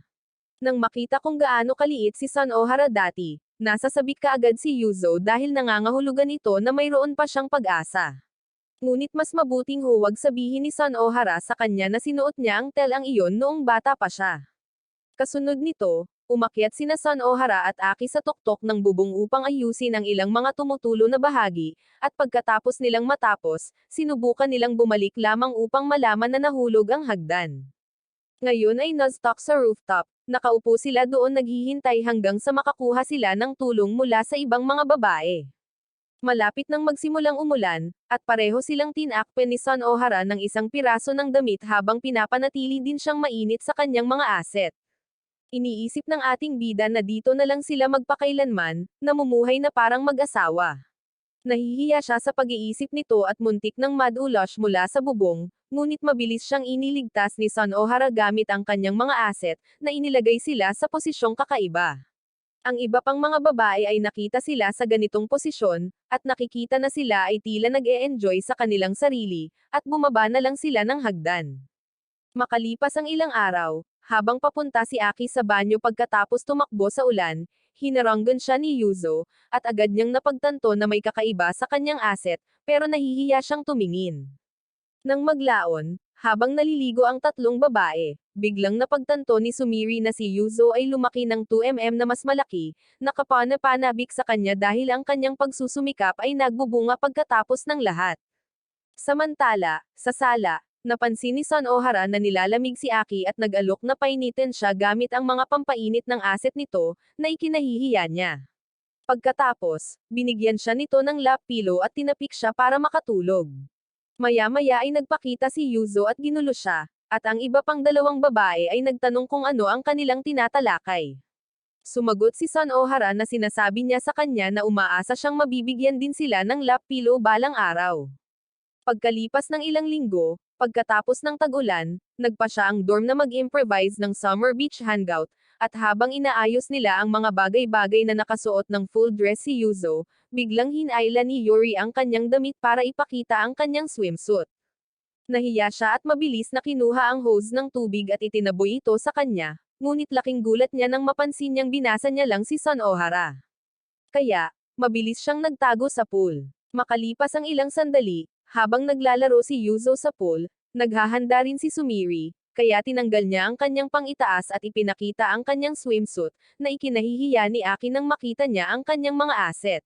Nang makita kung gaano kaliit si Son Ohara dati, nasasabik kaagad si Yuzo dahil nangangahulugan ito na mayroon pa siyang pag-asa. Ngunit mas mabuting huwag sabihin ni Son Ohara sa kanya na sinuot niya ang tel ang iyon noong bata pa siya. Kasunod nito, umakyat sina Son Ohara at Aki sa tuktok ng bubong upang ayusin ang ilang mga tumutulo na bahagi, at pagkatapos nilang matapos, sinubukan nilang bumalik lamang upang malaman na nahulog ang hagdan. Ngayon ay nagstock sa rooftop, nakaupo sila doon naghihintay hanggang sa makakuha sila ng tulong mula sa ibang mga babae. Malapit nang magsimulang umulan, at pareho silang tinakpen ni Son Ohara ng isang piraso ng damit habang pinapanatili din siyang mainit sa kanyang mga aset. Iniisip ng ating bida na dito na lang sila magpakailanman, namumuhay na parang mag-asawa. Nahihiya siya sa pag-iisip nito at muntik ng madulash mula sa bubong, ngunit mabilis siyang iniligtas ni Son Ohara gamit ang kanyang mga aset, na inilagay sila sa posisyong kakaiba. Ang iba pang mga babae ay nakita sila sa ganitong posisyon, at nakikita na sila ay tila nag-e-enjoy sa kanilang sarili, at bumaba na lang sila ng hagdan. Makalipas ang ilang araw, habang papunta si Aki sa banyo pagkatapos tumakbo sa ulan, hinaranggan siya ni Yuzo, at agad niyang napagtanto na may kakaiba sa kanyang aset, pero nahihiya siyang tumingin. Nang maglaon, habang naliligo ang tatlong babae, biglang napagtanto ni Sumiri na si Yuzo ay lumaki ng 2 mm na mas malaki, nakapana-panabik sa kanya dahil ang kanyang pagsusumikap ay nagbubunga pagkatapos ng lahat. Samantala, sa sala, napansin ni Son Ohara na nilalamig si Aki at nag-alok na painitin siya gamit ang mga pampainit ng aset nito, na ikinahihiya niya. Pagkatapos, binigyan siya nito ng lap pillow at tinapik siya para makatulog. Maya-maya ay nagpakita si Yuzo at ginulo siya, at ang iba pang dalawang babae ay nagtanong kung ano ang kanilang tinatalakay. Sumagot si Son Ohara na sinasabi niya sa kanya na umaasa siyang mabibigyan din sila ng lap pillow balang araw. Pagkalipas ng ilang linggo, pagkatapos ng tag-ulan, nagpa siya ang dorm na mag-improvise ng summer beach hangout, at habang inaayos nila ang mga bagay-bagay na nakasuot ng full dress si Yuzo, biglang hinayla ni Yuri ang kanyang damit para ipakita ang kanyang swimsuit. Nahiya siya at mabilis na kinuha ang hose ng tubig at itinaboy ito sa kanya, ngunit laking gulat niya nang mapansin niyang binasa niya lang si Son Ohara. Kaya, mabilis siyang nagtago sa pool. Makalipas ang ilang sandali, habang naglalaro si Yuzo sa pool, naghahanda rin si Sumiri, kaya tinanggal niya ang kanyang pang-itaas at ipinakita ang kanyang swimsuit, na ikinahihiya ni Aki nang makita niya ang kanyang mga aset.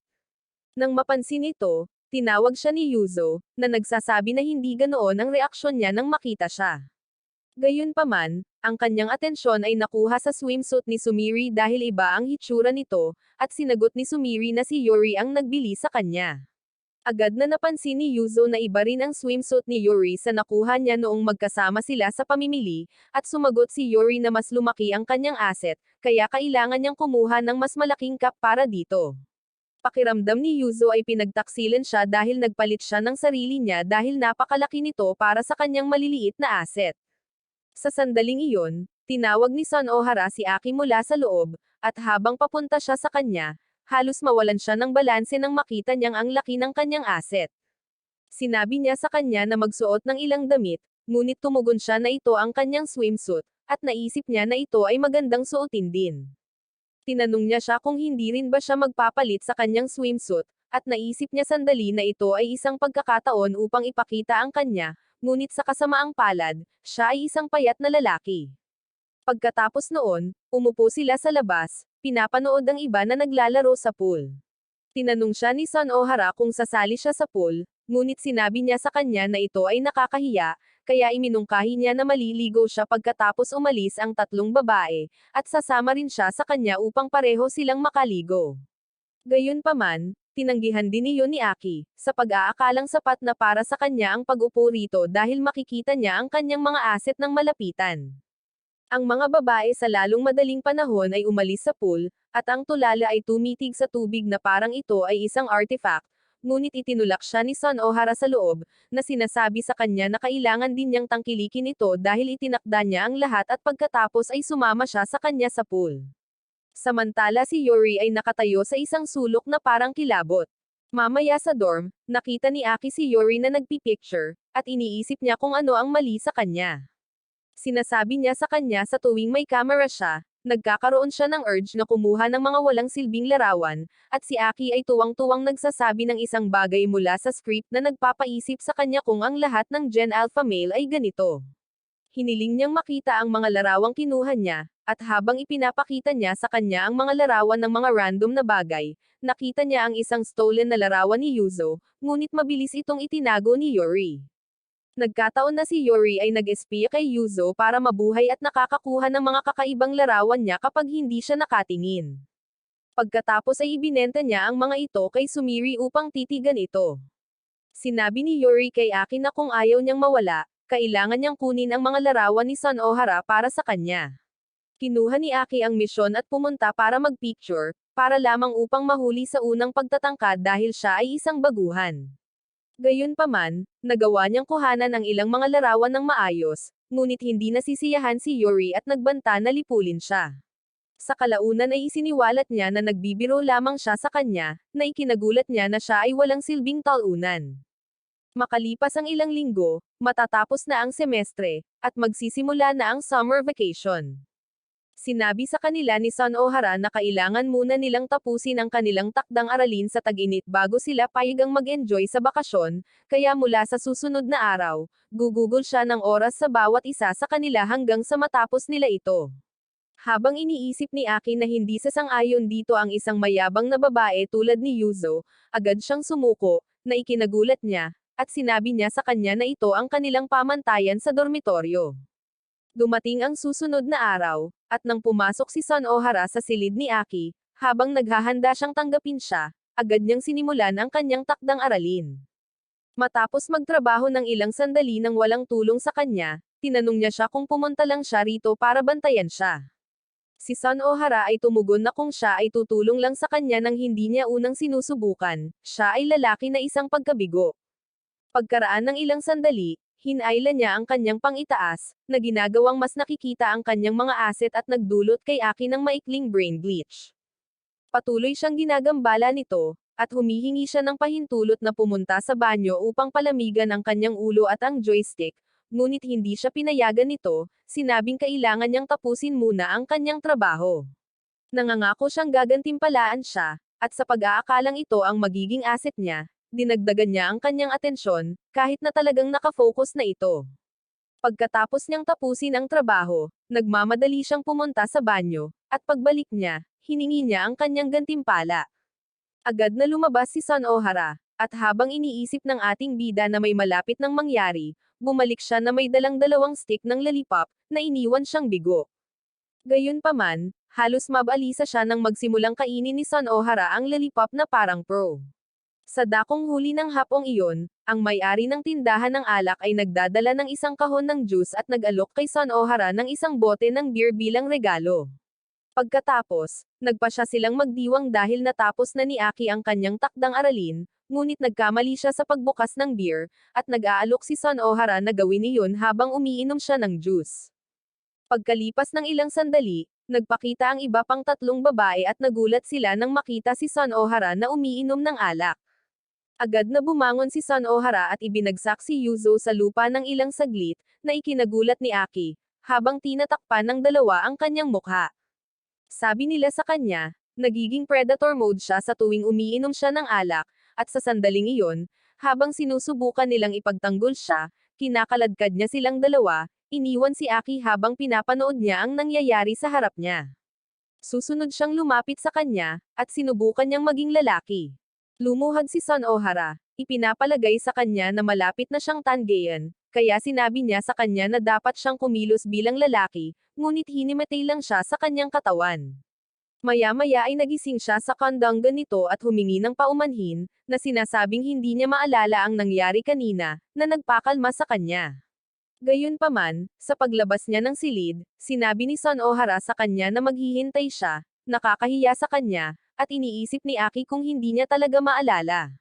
Nang mapansin ito, tinawag siya ni Yuzo, na nagsasabi na hindi ganoon ang reaksyon niya nang makita siya. Gayunpaman, ang kanyang atensyon ay nakuha sa swimsuit ni Sumiri dahil iba ang hitsura nito, at sinagot ni Sumiri na si Yuri ang nagbili sa kanya. Agad na napansin ni Yuzo na iba rin ang swimsuit ni Yuri sa nakuha niya noong magkasama sila sa pamimili, at sumagot si Yuri na mas lumaki ang kanyang asset, kaya kailangan niyang kumuha ng mas malaking cup para dito. Pakiramdam ni Yuzo ay pinagtaksilan siya dahil nagpalit siya ng sarili niya dahil napakalaki nito para sa kanyang maliliit na asset. Sa sandaling iyon, tinawag ni Son Ohara si Aki mula sa loob, at habang papunta siya sa kanya, halos mawalan siya ng balanse nang makita niyang ang laki ng kanyang asset. Sinabi niya sa kanya na magsuot ng ilang damit, ngunit tumugon siya na ito ang kanyang swimsuit, at naisip niya na ito ay magandang suotin din. Tinanong niya siya kung hindi rin ba siya magpapalit sa kanyang swimsuit, at naisip niya sandali na ito ay isang pagkakataon upang ipakita ang kanya, ngunit sa kasamaang palad, siya ay isang payat na lalaki. Pagkatapos noon, umupo sila sa labas, pinapanood ang iba na naglalaro sa pool. Tinanong siya ni Son Ohara kung sasali siya sa pool, ngunit sinabi niya sa kanya na ito ay nakakahiya, kaya iminungkahi niya na maliligo siya pagkatapos umalis ang tatlong babae, at sasama rin siya sa kanya upang pareho silang makaligo. Gayunpaman, tinanggihan din iyon ni Aki, sa pag-aakalang sapat na para sa kanya ang pag-upo rito dahil makikita niya ang kanyang mga aset ng malapitan. Ang mga babae sa lalong madaling panahon ay umalis sa pool, at ang tulala ay tumitig sa tubig na parang ito ay isang artifact, ngunit itinulak siya ni Son Ohara sa loob, na sinasabi sa kanya na kailangan din niyang tangkilikin ito dahil itinakda niya ang lahat at pagkatapos ay sumama siya sa kanya sa pool. Samantala si Yuri ay nakatayo sa isang sulok na parang kilabot. Mamaya sa dorm, nakita ni Aki si Yuri na nagpipicture, at iniisip niya kung ano ang mali sa kanya. Sinasabi niya sa kanya sa tuwing may camera siya, Nagkakaroon siya ng urge na kumuha ng mga walang silbing larawan, at si Aki ay tuwang-tuwang nagsasabi ng isang bagay mula sa script na nagpapaisip sa kanya kung ang lahat ng Gen Alpha male ay ganito. Hiniling niyang makita ang mga larawang kinuha niya, at habang ipinapakita niya sa kanya ang mga larawan ng mga random na bagay, nakita niya ang isang stolen na larawan ni Yuzo, ngunit mabilis itong itinago ni Yuri. Nagkataon na si Yuri ay nag-espiya kay Yuzo para mabuhay at nakakakuha ng mga kakaibang larawan niya kapag hindi siya nakatingin. Pagkatapos ay ibinenta niya ang mga ito kay Sumiri upang titigan ito. Sinabi ni Yuri kay Aki na kung ayaw niyang mawala, kailangan niyang kunin ang mga larawan ni Sun Ohara para sa kanya. Kinuha ni Aki ang misyon at pumunta para mag-picture, para lamang upang mahuli sa unang pagtatangkad dahil siya ay isang baguhan. Gayunpaman, nagawa niyang kuhanan ang ilang mga larawan ng maayos, ngunit hindi nasisiyahan si Yuri at nagbanta na lipulin siya. Sa kalaunan ay isiniwalat niya na nagbibiro lamang siya sa kanya, na ikinagulat niya na siya ay walang silbing talunan. Makalipas ang ilang linggo, matatapos na ang semestre, at magsisimula na ang summer vacation. Sinabi sa kanila ni Sun Ohara na kailangan muna nilang tapusin ang kanilang takdang aralin sa tag-init bago sila payagang mag-enjoy sa bakasyon, kaya mula sa susunod na araw, gugugol siya ng oras sa bawat isa sa kanila hanggang sa matapos nila ito. Habang iniisip ni Aki na hindi sasang-ayon dito ang isang mayabang na babae tulad ni Yuzo, agad siyang sumuko, na ikinagulat niya, at sinabi niya sa kanya na ito ang kanilang pamantayan sa dormitoryo. Dumating ang susunod na araw, at nang pumasok si Sun Ohara sa silid ni Aki, habang naghahanda siyang tanggapin siya, agad niyang sinimulan ang kanyang takdang aralin. Matapos magtrabaho ng ilang sandali nang walang tulong sa kanya, tinanong niya siya kung pumunta lang siya rito para bantayan siya. Si Sun Ohara ay tumugon na kung siya ay tutulong lang sa kanya nang hindi niya unang sinusubukan, siya ay lalaki na isang pagkabigo. Pagkaraan ng ilang sandali, hinayla niya ang kanyang pang-itaas, na ginagawang mas nakikita ang kanyang mga asset at nagdulot kay Aki ng maikling brain glitch. Patuloy siyang ginagambala nito, at humihingi siya ng pahintulot na pumunta sa banyo upang palamigan ang kanyang ulo at ang joystick, ngunit hindi siya pinayagan nito, sinabing kailangan niyang tapusin muna ang kanyang trabaho. Nangangako siyang gagantimpalaan siya, at sa pag-aakalang ito ang magiging asset niya, dinagdagan niya ang kanyang atensyon, kahit na talagang nakafocus na ito. Pagkatapos niyang tapusin ang trabaho, nagmamadali siyang pumunta sa banyo, at pagbalik niya, hiningi niya ang kanyang gantimpala. Agad na lumabas si Sun Ohara, at habang iniisip ng ating bida na may malapit nang mangyari, bumalik siya na may dalang dalawang stick ng lollipop, na iniwan siyang bigo. Gayunpaman, halos mabalisa siya nang magsimulang kainin ni Sun Ohara ang lollipop na parang pro. Sa dakong huli ng hapong iyon, ang may-ari ng tindahan ng alak ay nagdadala ng isang kahon ng juice at nag-alok kay Sun Ohara ng isang bote ng beer bilang regalo. Pagkatapos, nagpasya silang magdiwang dahil natapos na ni Aki ang kanyang takdang aralin, ngunit nagkamali siya sa pagbukas ng beer, at nag-aalok si Sun Ohara na gawin iyon habang umiinom siya ng juice. Pagkalipas ng ilang sandali, nagpakita ang iba pang tatlong babae at nagulat sila nang makita si Sun Ohara na umiinom ng alak. Agad na bumangon si Sun Ohara at ibinagsak si Yuzo sa lupa ng ilang saglit, na ikinagulat ni Aki, habang tinatakpan ng dalawa ang kanyang mukha. Sabi nila sa kanya, nagiging predator mode siya sa tuwing umiinom siya ng alak, at sa sandaling iyon, habang sinusubukan nilang ipagtanggol siya, kinakaladkad niya silang dalawa, iniwan si Aki habang pinapanood niya ang nangyayari sa harap niya. Susunod siyang lumapit sa kanya, at sinubukan niyang maging lalaki. Lumuhad si Sun Ohara, ipinapalagay sa kanya na malapit na siyang tanggayan, kaya sinabi niya sa kanya na dapat siyang kumilos bilang lalaki, ngunit hinimatay lang siya sa kanyang katawan. Maya-maya ay nagising siya sa kandanggan nito at humingi ng paumanhin, na sinasabing hindi niya maalala ang nangyari kanina, na nagpakalma sa kanya. Gayunpaman, sa paglabas niya ng silid, sinabi ni Sun Ohara sa kanya na maghihintay siya, nakakahiya sa kanya, at iniisip ni Aki kung hindi niya talaga maalala.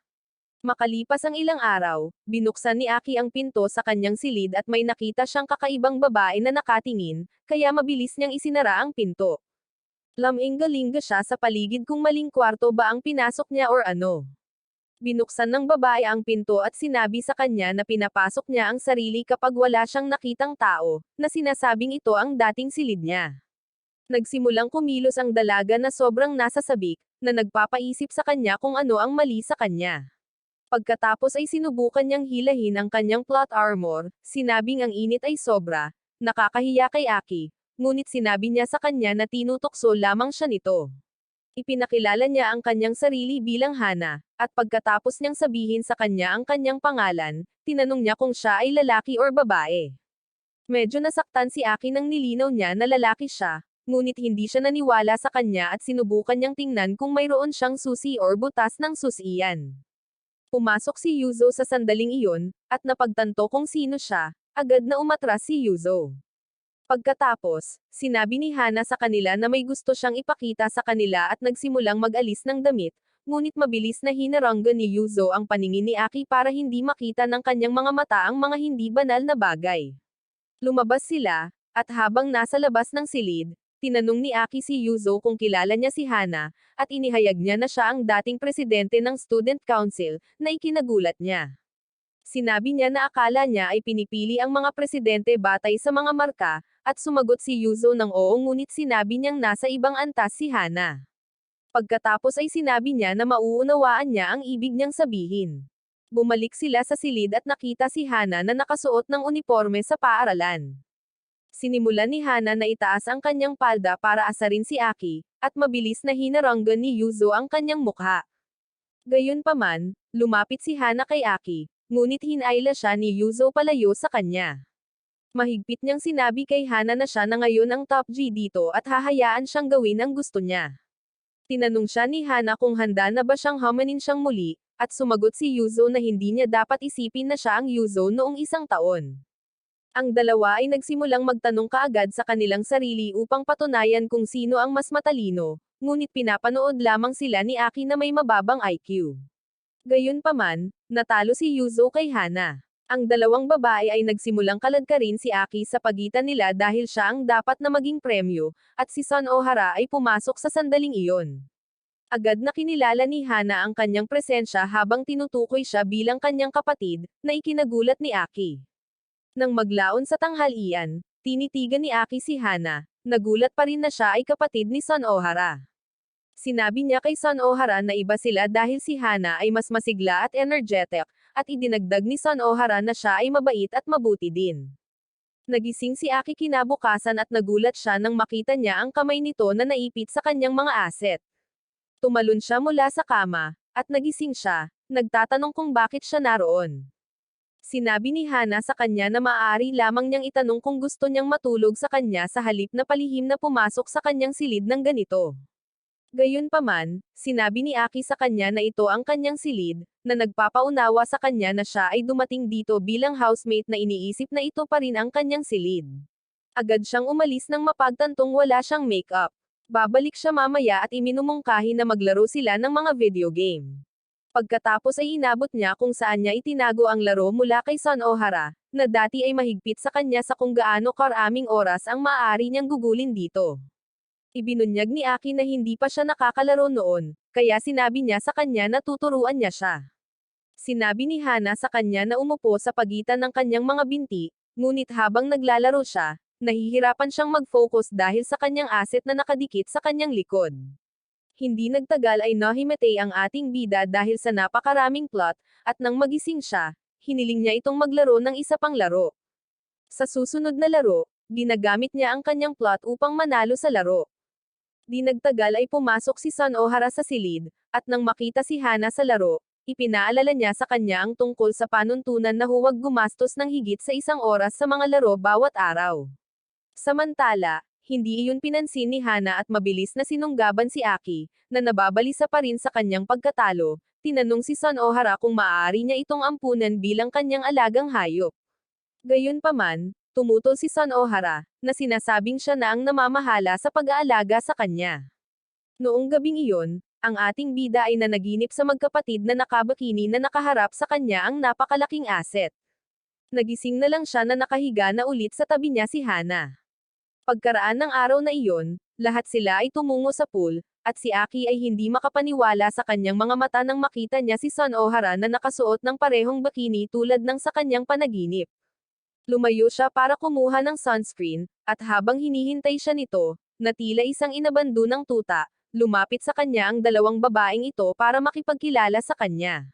Makalipas ang ilang araw, binuksan ni Aki ang pinto sa kanyang silid at may nakita siyang kakaibang babae na nakatingin, kaya mabilis niyang isinara ang pinto. Lamingga-lingga siya sa paligid kung maling kwarto ba ang pinasok niya or ano. Binuksan ng babae ang pinto at sinabi sa kanya na pinapasok niya ang sarili kapag wala siyang nakitang tao, na sinasabing ito ang dating silid niya. Nagsimulang kumilos ang dalaga na sobrang nasa sabik, na nagpapaisip sa kanya kung ano ang mali sa kanya. Pagkatapos ay sinubukan niyang hilahin ang kanyang plot armor, sinabing ang init ay sobra, nakakahiya kay Aki, ngunit sinabi niya sa kanya na tinutokso lamang siya nito. Ipinakilala niya ang kanyang sarili bilang Hana, at pagkatapos niyang sabihin sa kanya ang kanyang pangalan, tinanong niya kung siya ay lalaki or babae. Medyo nasaktan si Aki nang nilinaw niya na lalaki siya, ngunit hindi siya naniwala sa kanya at sinubukan niyang tingnan kung mayroon siyang susi or butas ng susian. Pumasok si Yuzo sa sandaling iyon, at napagtanto kung sino siya, agad na umatras si Yuzo. Pagkatapos, sinabi ni Hana sa kanila na may gusto siyang ipakita sa kanila at nagsimulang mag-alis ng damit, ngunit mabilis na hinaranggan ni Yuzo ang paningin ni Aki para hindi makita ng kanyang mga mata ang mga hindi banal na bagay. Lumabas sila, at habang nasa labas ng silid, tinanong ni Aki si Yuzo kung kilala niya si Hana, at inihayag niya na siya ang dating presidente ng Student Council, na ikinagulat niya. Sinabi niya na akala niya ay pinipili ang mga presidente batay sa mga marka, at sumagot si Yuzo ng oo ngunit sinabi niyang nasa ibang antas si Hana. Pagkatapos ay sinabi niya na mauunawaan niya ang ibig niyang sabihin. Bumalik sila sa silid at nakita si Hana na nakasuot ng uniforme sa paaralan. Sinimulan ni Hana na itaas ang kanyang palda para asarin si Aki, at mabilis na hinaranggan ni Yuzo ang kanyang mukha. Gayunpaman, lumapit si Hana kay Aki, ngunit hinayla siya ni Yuzo palayo sa kanya. Mahigpit niyang sinabi kay Hana na siya na ngayon ang top G dito at hahayaan siyang gawin ang gusto niya. Tinanong siya ni Hana kung handa na ba siyang hamanin siyang muli, at sumagot si Yuzo na hindi niya dapat isipin na siya ang Yuzo noong isang taon. Ang dalawa ay nagsimulang magtanong kaagad sa kanilang sarili upang patunayan kung sino ang mas matalino, ngunit pinapanood lamang sila ni Aki na may mababang IQ. Gayunpaman, natalo si Yuzo kay Hana. Ang dalawang babae ay nagsimulang kaladkarin si Aki sa pagitan nila dahil siya ang dapat na maging premyo, at si Son Ohara ay pumasok sa sandaling iyon. Agad na kinilala ni Hana ang kanyang presensya habang tinutukoy siya bilang kanyang kapatid, na ikinagulat ni Aki. Nang maglaon sa tanghalian, tinitigan ni Aki si Hana, nagulat pa rin na siya ay kapatid ni Son Ohara. Sinabi niya kay Son Ohara na iba sila dahil si Hana ay mas masigla at energetic, at idinagdag ni Son Ohara na siya ay mabait at mabuti din. Nagising si Aki kinabukasan at nagulat siya nang makita niya ang kamay nito na naipit sa kanyang mga aset. Tumalon siya mula sa kama, at nagising siya, nagtatanong kung bakit siya naroon. Sinabi ni Hana sa kanya na maaari lamang niyang itanong kung gusto niyang matulog sa kanya sa halip na palihim na pumasok sa kanyang silid ng ganito. Gayunpaman, sinabi ni Aki sa kanya na ito ang kanyang silid, na nagpapaunawa sa kanya na siya ay dumating dito bilang housemate na iniisip na ito pa rin ang kanyang silid. Agad siyang umalis nang mapagtantong wala siyang makeup. Babalik siya mamaya at iminumungkahi na maglaro sila ng mga video game. Pagkatapos ay inabot niya kung saan niya itinago ang laro mula kay Son Ohara, na dati ay mahigpit sa kanya sa kung gaano karaming oras ang maaari niyang gugulin dito. Ibinunyag ni Aki na hindi pa siya nakakalaro noon, kaya sinabi niya sa kanya na tuturuan niya siya. Sinabi ni Hana sa kanya na umupo sa pagitan ng kanyang mga binti, ngunit habang naglalaro siya, nahihirapan siyang mag-focus dahil sa kanyang asset na nakadikit sa kanyang likod. Hindi nagtagal ay nahimatay ang ating bida dahil sa napakaraming plot, at nang magising siya, hiniling niya itong maglaro ng isa pang laro. Sa susunod na laro, ginagamit niya ang kanyang plot upang manalo sa laro. Di nagtagal ay pumasok si Son Ohara sa silid, at nang makita si Hana sa laro, ipinaalala niya sa kanya ang tungkol sa panuntunan na huwag gumastos ng higit sa 1 oras sa mga laro bawat araw. Samantala, hindi iyon pinansin ni Hana at mabilis na sinunggaban si Aki, na nababalisa pa rin sa kanyang pagkatalo. Tinanong si Son Ohara kung maaari niya itong ampunan bilang kanyang alagang hayop. Gayunpaman, tumutol si Son Ohara, na sinasabing siya na ang namamahala sa pag-aalaga sa kanya. Noong gabing iyon, ang ating bida ay nanaginip sa magkapatid na nakabakini na nakaharap sa kanya ang napakalaking asset. Nagising na lang siya na nakahiga na ulit sa tabi niya si Hana. Pagkaraan ng araw na iyon, lahat sila ay tumungo sa pool, at si Aki ay hindi makapaniwala sa kanyang mga mata nang makita niya si Son Ohara na nakasuot ng parehong bikini tulad ng sa kanyang panaginip. Lumayo siya para kumuha ng sunscreen, at habang hinihintay siya nito, na tila isang inabando ng tuta, lumapit sa kanya ang dalawang babaeng ito para makipagkilala sa kanya.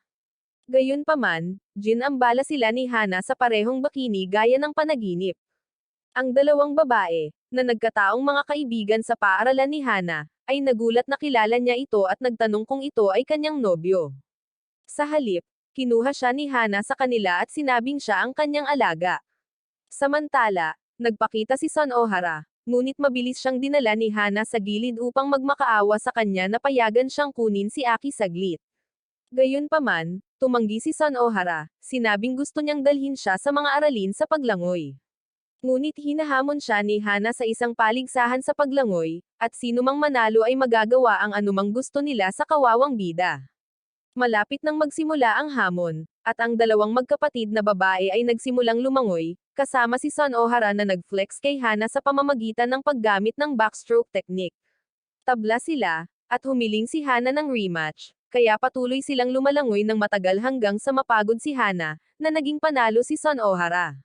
Gayunpaman, ginambala sila ni Hana sa parehong bikini gaya ng panaginip. Ang dalawang babae, na nagkataong mga kaibigan sa paaralan ni Hana, ay nagulat na kilala niya ito at nagtanong kung ito ay kanyang nobyo. Sa halip, kinuha siya ni Hana sa kanila at sinabing siya ang kanyang alaga. Samantala, nagpakita si Son Ohara, ngunit mabilis siyang dinala ni Hana sa gilid upang magmakaawa sa kanya na payagan siyang kunin si Aki saglit. Gayunpaman, tumanggi si Son Ohara, sinabing gusto niyang dalhin siya sa mga aralin sa paglangoy. Ngunit hinahamon siya ni Hana sa isang paligsahan sa paglangoy, at sinumang manalo ay magagawa ang anumang gusto nila sa kawawang bida. Malapit nang magsimula ang hamon, at ang dalawang magkapatid na babae ay nagsimulang lumangoy, kasama si Son Ohara na nag-flex kay Hana sa pamamagitan ng paggamit ng backstroke technique. Tabla sila, at humiling si Hana ng rematch, kaya patuloy silang lumalangoy ng matagal hanggang sa mapagod si Hana, na naging panalo si Son Ohara.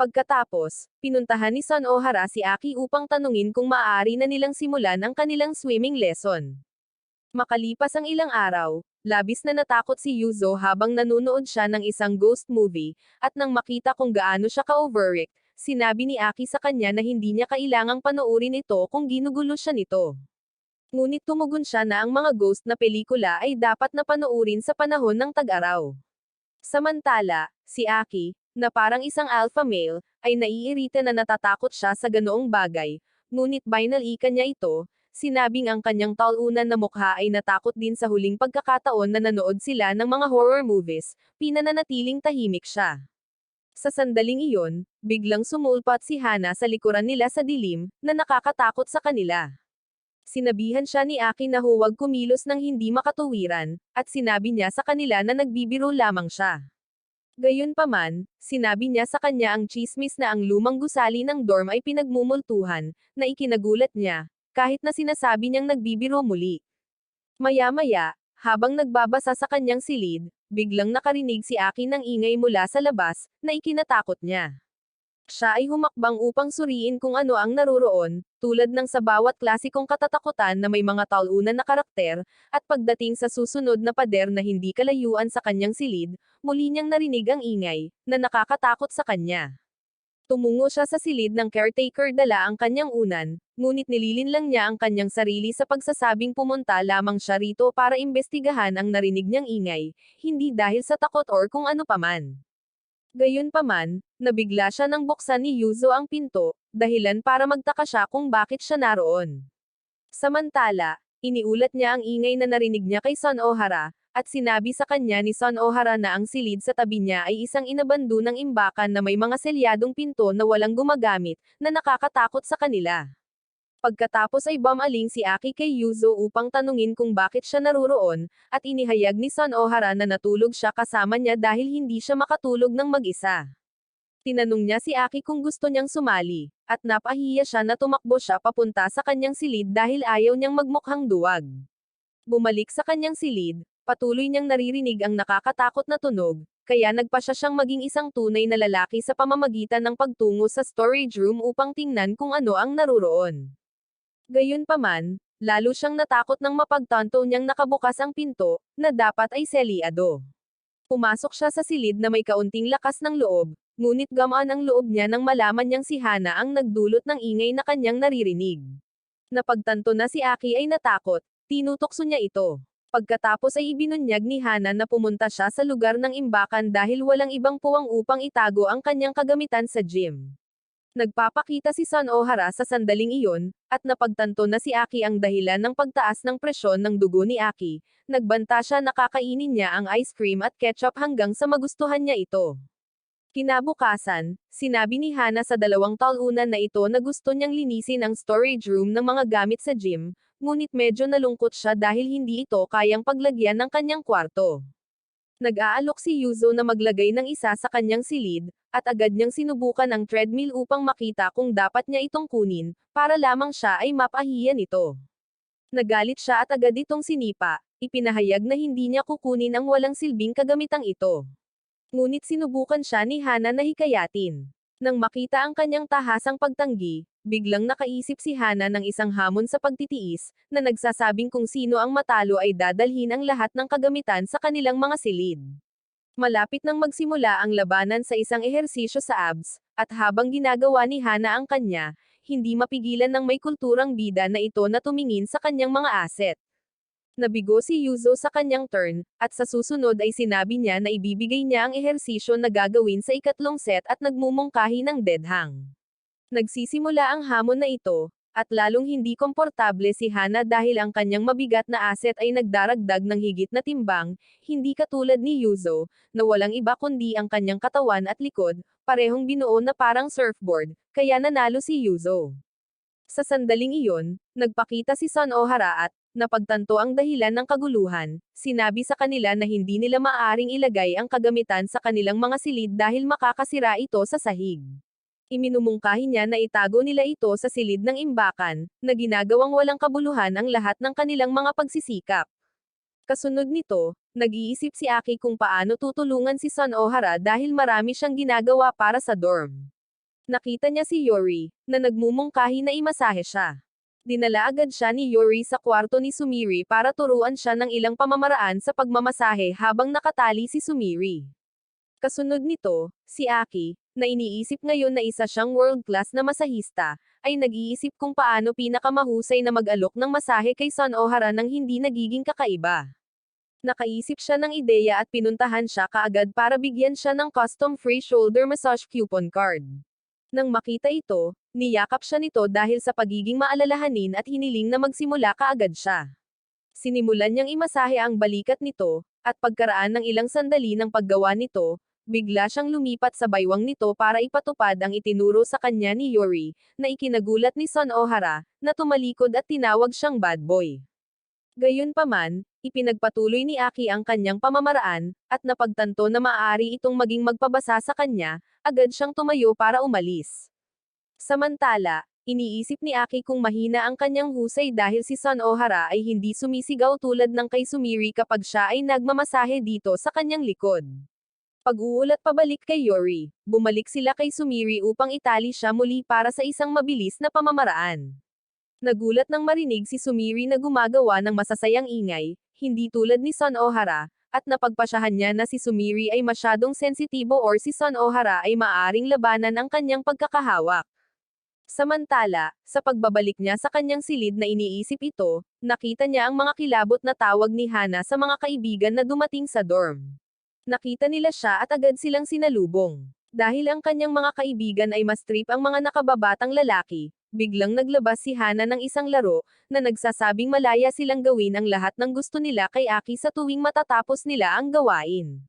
Pagkatapos, pinuntahan ni Son Ohara si Aki upang tanungin kung maaari na nilang simulan ang kanilang swimming lesson. Makalipas ang ilang araw, labis na natakot si Yuzo habang nanunood siya ng isang ghost movie, at nang makita kung gaano siya ka-overic, sinabi ni Aki sa kanya na hindi niya kailangang panoorin ito kung ginugulo siya nito. Ngunit tumugon siya na ang mga ghost na pelikula ay dapat na panoorin sa panahon ng tag-araw. Samantala, si Aki, na parang isang alpha male, ay naiirita na natatakot siya sa ganoong bagay, ngunit binalikan niya ito, sinabing ang kanyang talunan na mukha ay natakot din sa huling pagkakataon na nanood sila ng mga horror movies, pinananatiling tahimik siya. Sa sandaling iyon, biglang sumulpat si Hana sa likuran nila sa dilim, na nakakatakot sa kanila. Sinabihan siya ni Aki na huwag kumilos ng hindi makatuwiran, at sinabi niya sa kanila na nagbibiro lamang siya. Gayunpaman, sinabi niya sa kanya ang tsismis na ang lumang gusali ng dorm ay pinagmumultuhan, na ikinagulat niya, kahit na sinasabi niyang nagbibiro muli. Maya-maya, habang nagbabasa sa kanyang silid, biglang nakarinig si Aki ng ingay mula sa labas, na ikinatakot niya. Siya ay humakbang upang suriin kung ano ang naroroon, tulad ng sa bawat klasikong katatakutan na may mga talunan na karakter, at pagdating sa susunod na pader na hindi kalayuan sa kanyang silid, muli niyang narinig ang ingay, na nakakatakot sa kanya. Tumungo siya sa silid ng caretaker dala ang kanyang unan, ngunit nililinlang niya ang kanyang sarili sa pagsasabing pumunta lamang siya rito para imbestigahan ang narinig niyang ingay, hindi dahil sa takot or kung ano paman. Gayunpaman, nabigla siya nang buksan ni Yuzo ang pinto, dahilan para magtaka siya kung bakit siya naroon. Samantala, iniulat niya ang ingay na narinig niya kay Son Ohara, at sinabi sa kanya ni Son Ohara na ang silid sa tabi niya ay isang inabando ng imbakan na may mga selyadong pinto na walang gumagamit, na nakakatakot sa kanila. Pagkatapos ay bumaling si Aki kay Yuzo upang tanungin kung bakit siya naruroon, at inihayag ni Son Ohara na natulog siya kasama niya dahil hindi siya makatulog ng mag-isa. Tinanong niya si Aki kung gusto niyang sumali, at napahiya siya na tumakbo siya papunta sa kanyang silid dahil ayaw niyang magmukhang duwag. Bumalik sa kanyang silid, patuloy niyang naririnig ang nakakatakot na tunog, kaya nagpa siya siyang maging isang tunay na lalaki sa pamamagitan ng pagtungo sa storage room upang tingnan kung ano ang naruroon. Gayunpaman, lalo siyang natakot nang mapagtanto niyang nakabukas ang pinto, na dapat ay selyado. Pumasok siya sa silid na may kaunting lakas ng loob, ngunit gamaan ang loob niya nang malaman niyang si Hana ang nagdulot ng ingay na kanyang naririnig. Napagtanto na si Aki ay natakot, tinutokso niya ito. Pagkatapos ay ibinunyag ni Hana na pumunta siya sa lugar ng imbakan dahil walang ibang puwang upang itago ang kanyang kagamitan sa gym. Nagpapakita si Son Ohara sa sandaling iyon, at napagtanto na si Aki ang dahilan ng pagtaas ng presyon ng dugo ni Aki, nagbanta siya na kakainin niya ang ice cream at ketchup hanggang sa magustuhan niya ito. Kinabukasan, sinabi ni Hana sa dalawang talunan na ito na gusto niyang linisin ang storage room ng mga gamit sa gym, ngunit medyo nalungkot siya dahil hindi ito kayang paglagyan ng kanyang kwarto. Nag-aalok si Yuzo na maglagay ng isa sa kanyang silid, at agad niyang sinubukan ang treadmill upang makita kung dapat niya itong kunin, para lamang siya ay mapahiya nito. Nagalit siya at agad itong sinipa, ipinahayag na hindi niya kukunin ang walang silbing kagamitang ito. Ngunit sinubukan siya ni Hana na hikayatin. Nang makita ang kanyang tahasang pagtanggi, biglang nakaisip si Hana ng isang hamon sa pagtitiis, na nagsasabing kung sino ang matalo ay dadalhin ang lahat ng kagamitan sa kanilang mga silid. Malapit nang magsimula ang labanan sa isang ehersisyo sa abs, at habang ginagawa ni Hana ang kanya, hindi mapigilan ng may kulturang bida na ito na tumingin sa kanyang mga asset. Nabigo si Yuzo sa kanyang turn, at sa susunod ay sinabi niya na ibibigay niya ang ehersisyo na gagawin sa ikatlong set at nagmumungkahi ng dead hang. Nagsisimula ang hamon na ito, at lalong hindi komportable si Hana dahil ang kanyang mabigat na asset ay nagdaragdag ng higit na timbang, hindi katulad ni Yuzo, na walang iba kundi ang kanyang katawan at likod, parehong binuo na parang surfboard, kaya nanalo si Yuzo. Sa sandaling iyon, nagpakita si Son Ohara at, napagtanto ang dahilan ng kaguluhan, sinabi sa kanila na hindi nila maaaring ilagay ang kagamitan sa kanilang mga silid dahil makakasira ito sa sahig. Iminumungkahi niya na itago nila ito sa silid ng imbakan, na ginagawang walang kabuluhan ang lahat ng kanilang mga pagsisikap. Kasunod nito, nag-iisip si Aki kung paano tutulungan si Son Ohara dahil marami siyang ginagawa para sa dorm. Nakita niya si Yori, na nagmumungkahi na imasahe siya. Dinala agad siya ni Yori sa kwarto ni Sumiri para turuan siya ng ilang pamamaraan sa pagmamasahe habang nakatali si Sumiri. Kasunod nito, si Aki, na iniisip ngayon na isa siyang world-class na masahista, ay nag-iisip kung paano pinakamahusay na mag-alok ng masahe kay Son Ohara nang hindi nagiging kakaiba. Nakaisip siya ng ideya at pinuntahan siya kaagad para bigyan siya ng custom free shoulder massage coupon card. Nang makita ito, niyakap siya nito dahil sa pagiging maalalahanin at hiniling na magsimula kaagad siya. Sinimulan niyang imasahe ang balikat nito, at pagkaraan ng ilang sandali ng paggawa nito, bigla siyang lumipat sa baywang nito para ipatupad ang itinuro sa kanya ni Yori, na ikinagulat ni Son Ohara, na tumalikod at tinawag siyang bad boy. Gayunpaman, ipinagpatuloy ni Aki ang kanyang pamamaraan, at napagtanto na maaari itong maging magpabasa sa kanya, agad siyang tumayo para umalis. Samantala, iniisip ni Aki kung mahina ang kanyang husay dahil si Son Ohara ay hindi sumisigaw tulad ng kay Sumiri kapag siya ay nagmamasahe dito sa kanyang likod. Pag-uulat pabalik kay Yori, bumalik sila kay Sumiri upang itali siya muli para sa isang mabilis na pamamaraan. Nagulat nang marinig si Sumiri na gumagawa ng masasayang ingay, hindi tulad ni Son Ohara, at napagpasyahan niya na si Sumiri ay masyadong sensitibo or si Son Ohara ay maaaring labanan ang kanyang pagkakahawak. Samantala, sa pagbabalik niya sa kanyang silid na iniisip ito, nakita niya ang mga kilabot na tawag ni Hana sa mga kaibigan na dumating sa dorm. Nakita nila siya at agad silang sinalubong. Dahil ang kanyang mga kaibigan ay mas trip ang mga nakababatang lalaki, biglang naglabas si Hana ng isang laro, na nagsasabing malaya silang gawin ang lahat ng gusto nila kay Aki sa tuwing matatapos nila ang gawain.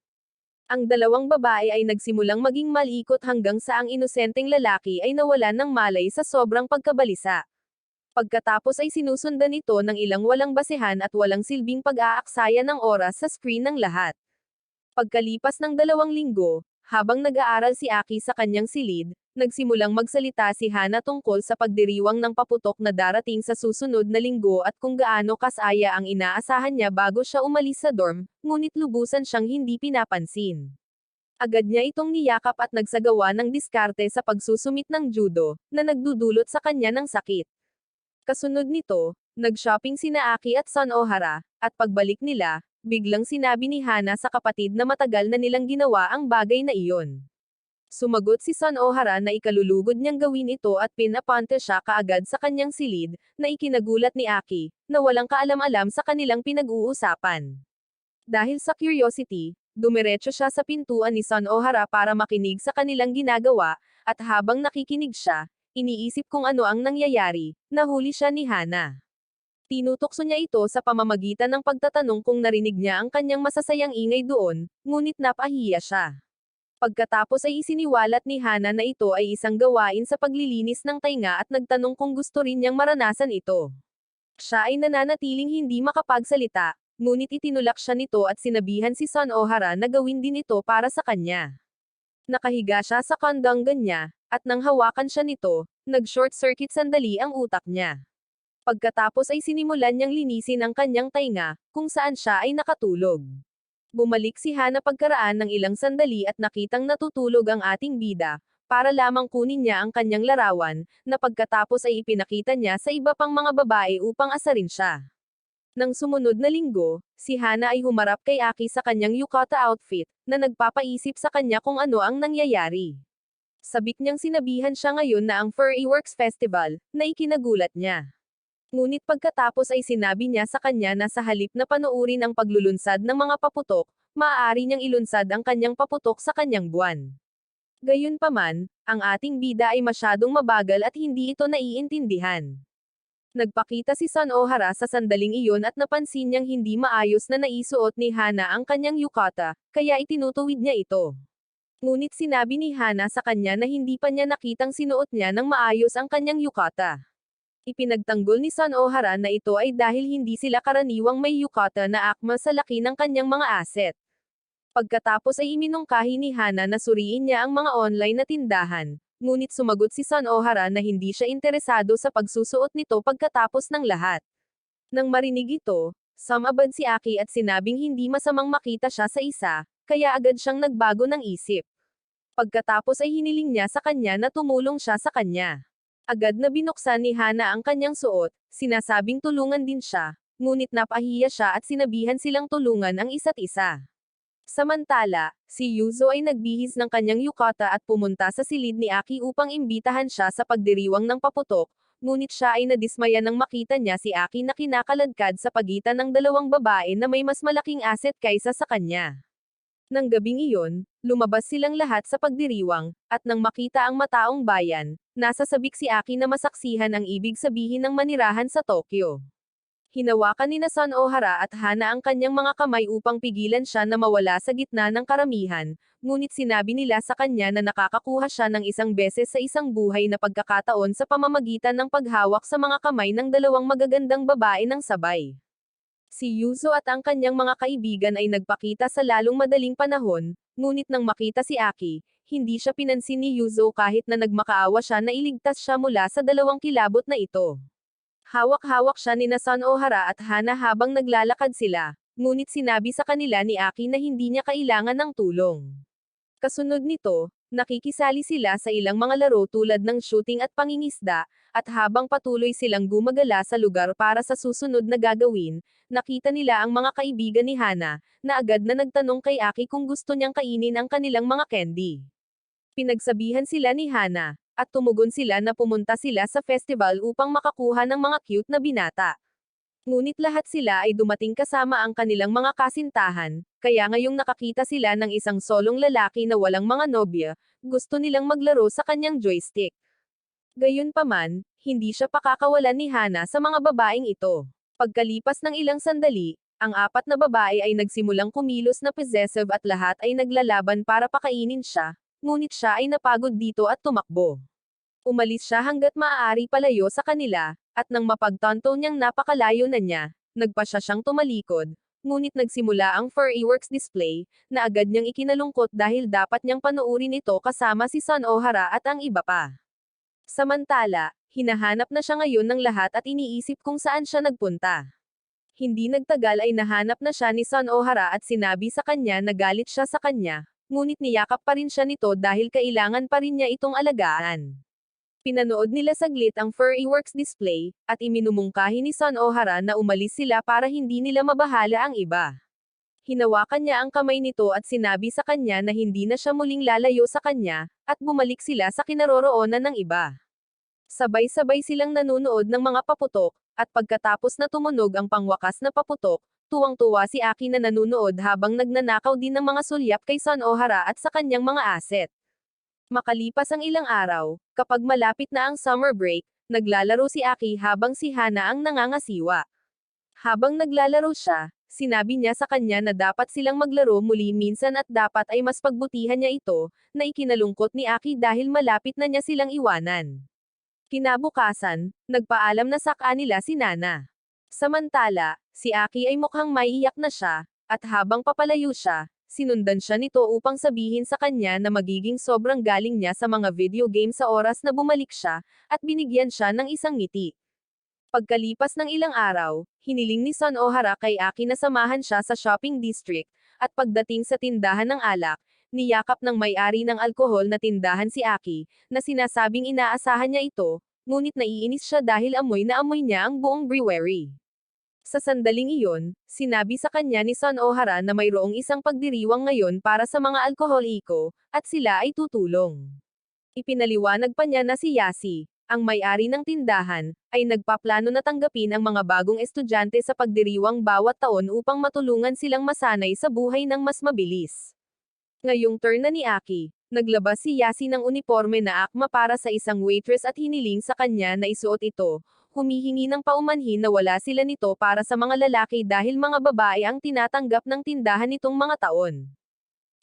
Ang dalawang babae ay nagsimulang maging malikot hanggang sa ang inosenteng lalaki ay nawalan ng malay sa sobrang pagkabalisa. Pagkatapos ay sinusundan ito ng ilang walang basehan at walang silbing pag-aaksaya ng oras sa screen ng lahat. Pagkalipas ng 2 linggo, habang nag-aaral si Aki sa kanyang silid, nagsimulang magsalita si Hana tungkol sa pagdiriwang ng paputok na darating sa susunod na linggo at kung gaano kasaya ang inaasahan niya bago siya umalis sa dorm, ngunit lubusan siyang hindi pinapansin. Agad niya itong niyakap at nagsagawa ng diskarte sa pagsusumit ng judo, na nagdudulot sa kanya ng sakit. Kasunod nito, nag-shopping sina Aki at Son Ohara, at pagbalik nila, biglang sinabi ni Hana sa kapatid na matagal na nilang ginawa ang bagay na iyon. Sumagot si Son Ohara na ikalulugod niyang gawin ito at pinapunta siya kaagad sa kanyang silid, na ikinagulat ni Aki, na walang kaalam-alam sa kanilang pinag-uusapan. Dahil sa curiosity, dumiretso siya sa pintuan ni Son Ohara para makinig sa kanilang ginagawa, at habang nakikinig siya, iniisip kung ano ang nangyayari, nahuli siya ni Hana. Tinutokso niya ito sa pamamagitan ng pagtatanong kung narinig niya ang kanyang masasayang ingay doon, ngunit napahiya siya. Pagkatapos ay isiniwalat ni Hana na ito ay isang gawain sa paglilinis ng tainga at nagtanong kung gusto rin niyang maranasan ito. Siya ay nananatiling hindi makapagsalita, ngunit itinulak siya nito at sinabihan si Son Ohara na gawin din ito para sa kanya. Nakahiga siya sa kandanggan niya, at nang hawakan siya nito, nag-short circuit sandali ang utak niya. Pagkatapos ay sinimulan niyang linisin ang kanyang tainga, kung saan siya ay nakatulog. Bumalik si Hana pagkaraan ng ilang sandali at nakitang natutulog ang ating bida, para lamang kunin niya ang kanyang larawan, na pagkatapos ay ipinakita niya sa iba pang mga babae upang asarin siya. Nang sumunod na linggo, si Hana ay humarap kay Aki sa kanyang yukata outfit, na nagpapaisip sa kanya kung ano ang nangyayari. Sabik niyang sinabihan siya ngayon na ang Furry Works Festival, na ikinagulat niya. Ngunit pagkatapos ay sinabi niya sa kanya na sa halip na panuurin ang paglulunsad ng mga paputok, maaari niyang ilunsad ang kanyang paputok sa kanyang buwan. Gayunpaman, ang ating bida ay masyadong mabagal at hindi ito naiintindihan. Nagpakita si Son Ohara sa sandaling iyon at napansin niyang hindi maayos na naisuot ni Hana ang kanyang yukata, kaya itinutuwid niya ito. Ngunit sinabi ni Hana sa kanya na hindi pa niya nakitang sinuot niya ng maayos ang kanyang yukata. Ipinagtanggol ni Son Ohara na ito ay dahil hindi sila karaniwang may yukata na akma sa laki ng kanyang mga asset. Pagkatapos ay iminungkahi ni Hana na suriin niya ang mga online na tindahan, ngunit sumagot si Son Ohara na hindi siya interesado sa pagsusuot nito pagkatapos ng lahat. Nang marinig ito, sumabad si Aki at sinabing hindi masamang makita siya sa isa, kaya agad siyang nagbago ng isip. Pagkatapos ay hiniling niya sa kanya na tumulong siya sa kanya. Agad na binuksan ni Hana ang kanyang suot, sinasabing tulungan din siya, ngunit napahiya siya at sinabihan silang tulungan ang isa't isa. Samantala, si Yuzo ay nagbihis ng kanyang yukata at pumunta sa silid ni Aki upang imbitahan siya sa pagdiriwang ng paputok, ngunit siya ay nadismaya nang makita niya si Aki na kinakaladkad sa pagitan ng dalawang babae na may mas malaking asset kaysa sa kanya. Nang gabing iyon, lumabas silang lahat sa pagdiriwang, at nang makita ang mataong bayan, nasasabik si Aki na masaksihan ang ibig sabihin ng manirahan sa Tokyo. Hinawakan ni Son Ohara at Hana ang kanyang mga kamay upang pigilan siya na mawala sa gitna ng karamihan, ngunit sinabi nila sa kanya na nakakakuha siya ng isang beses sa isang buhay na pagkakataon sa pamamagitan ng paghawak sa mga kamay ng dalawang magagandang babae ng sabay. Si Yuzo at ang kanyang mga kaibigan ay nagpakita sa lalong madaling panahon, ngunit nang makita si Aki, hindi siya pinansin ni Yuzo kahit na nagmakaawa siya na iligtas siya mula sa dalawang kilabot na ito. Hawak-hawak siya ni Son Ohara at Hana habang naglalakad sila, ngunit sinabi sa kanila ni Aki na hindi niya kailangan ng tulong. Kasunod nito, nakikisali sila sa ilang mga laro tulad ng shooting at pangingisda, at habang patuloy silang gumagala sa lugar para sa susunod na gagawin, nakita nila ang mga kaibigan ni Hana, na agad na nagtanong kay Aki kung gusto niyang kainin ang kanilang mga candy. Pinagsabihan sila ni Hana, at tumugon sila na pumunta sila sa festival upang makakuha ng mga cute na binata. Ngunit lahat sila ay dumating kasama ang kanilang mga kasintahan, kaya ngayong nakakita sila ng isang solong lalaki na walang mga nobya, gusto nilang maglaro sa kanyang joystick. Gayunpaman, hindi siya pakakawalan ni Hana sa mga babaeng ito. Pagkalipas ng ilang sandali, ang apat na babae ay nagsimulang kumilos na possessive at lahat ay naglalaban para pakainin siya, ngunit siya ay napagod dito at tumakbo. Umalis siya hanggat maaari palayo sa kanila, at nang mapagtanto niyang napakalayo na niya, nagpa siya siyang tumalikod, ngunit nagsimula ang Furry Works display, na agad niyang ikinalungkot dahil dapat niyang panuurin ito kasama si Son Ohara at ang iba pa. Samantala, hinahanap na siya ngayon ng lahat at iniisip kung saan siya nagpunta. Hindi nagtagal ay nahanap na siya ni Son Ohara at sinabi sa kanya na galit siya sa kanya, ngunit niyakap pa rin siya nito dahil kailangan pa rin niya itong alagaan. Pinanood nila saglit ang Furry Works display, at iminumungkahi ni Son Ohara na umalis sila para hindi nila mabahala ang iba. Hinawakan niya ang kamay nito at sinabi sa kanya na hindi na siya muling lalayo sa kanya, at bumalik sila sa kinaroroonan ng iba. Sabay-sabay silang nanunood ng mga paputok, at pagkatapos na tumunog ang pangwakas na paputok, tuwang-tuwa si Aki na nanunood habang nagnanakaw din ng mga sulyap kay Son Ohara at sa kanyang mga asset. Makalipas ang ilang araw, kapag malapit na ang summer break, naglalaro si Aki habang si Hana ang nangangasiwa. Habang naglalaro siya, sinabi niya sa kanya na dapat silang maglaro muli minsan at dapat ay mas pagbutihan niya ito, na ikinalungkot ni Aki dahil malapit na niya silang iwanan. Kinabukasan, nagpaalam na sa kanila si Nana. Samantala, si Aki ay mukhang maiiyak na siya, at habang papalayo siya, sinundan siya nito upang sabihin sa kanya na magiging sobrang galing niya sa mga video game sa oras na bumalik siya, at binigyan siya ng isang ngiti. Pagkalipas ng ilang araw, hiniling ni Son Ohara kay Aki na samahan siya sa shopping district, at pagdating sa tindahan ng alak, niyakap ng may-ari ng alkohol na tindahan si Aki, na sinasabing inaasahan niya ito, ngunit naiinis siya dahil amoy na amoy niya ang buong brewery. Sa sandaling iyon, sinabi sa kanya ni Son Ohara na mayroong isang pagdiriwang ngayon para sa mga alkoholiko, at sila ay tutulong. Ipinaliwanag pa niya na si Yasi, ang may-ari ng tindahan, ay nagpaplano na tanggapin ang mga bagong estudyante sa pagdiriwang bawat taon upang matulungan silang masanay sa buhay ng mas mabilis. Ngayong turn na ni Aki, naglabas si Yasi ng uniforme na akma para sa isang waitress at hiniling sa kanya na isuot ito, humihingi ng paumanhin na wala sila nito para sa mga lalaki dahil mga babae ang tinatanggap ng tindahan nitong mga taon.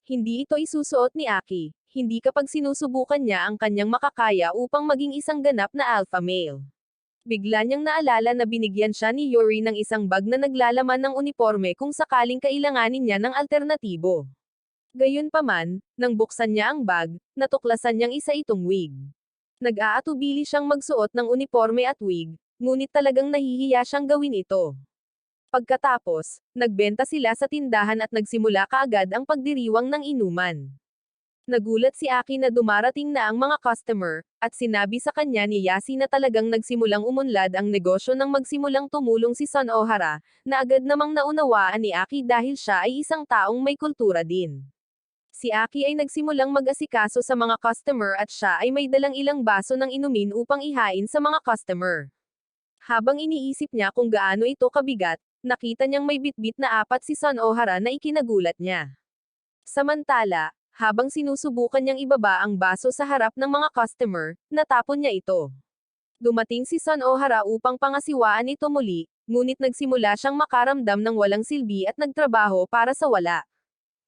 Hindi ito isusuot ni Aki, hindi kapag sinusubukan niya ang kanyang makakaya upang maging isang ganap na alpha male. Bigla niyang naalala na binigyan siya ni Yuri ng isang bag na naglalaman ng uniforme kung sakaling kailanganin niya ng alternatibo. Gayunpaman, nang buksan niya ang bag, natuklasan niyang isa itong wig. Nag-aatubili siyang magsuot ng uniforme at wig, ngunit talagang nahihiya siyang gawin ito. Pagkatapos, nagbenta sila sa tindahan at nagsimula kaagad ang pagdiriwang ng inuman. Nagulat si Aki na dumarating na ang mga customer, at sinabi sa kanya ni Yasi na talagang nagsimulang umunlad ang negosyo nang magsimulang tumulong si Son Ohara, na agad namang naunawaan ni Aki dahil siya ay isang taong may kultura din. Si Aki ay nagsimulang mag-asikaso sa mga customer at siya ay may dalang ilang baso ng inumin upang ihain sa mga customer. Habang iniisip niya kung gaano ito kabigat, nakita niyang may bitbit na apat si Son Ohara na ikinagulat niya. Samantala, habang sinusubukan niyang ibaba ang baso sa harap ng mga customer, natapon niya ito. Dumating si Son Ohara upang pangasiwaan ito muli, ngunit nagsimula siyang makaramdam ng walang silbi at nagtrabaho para sa wala.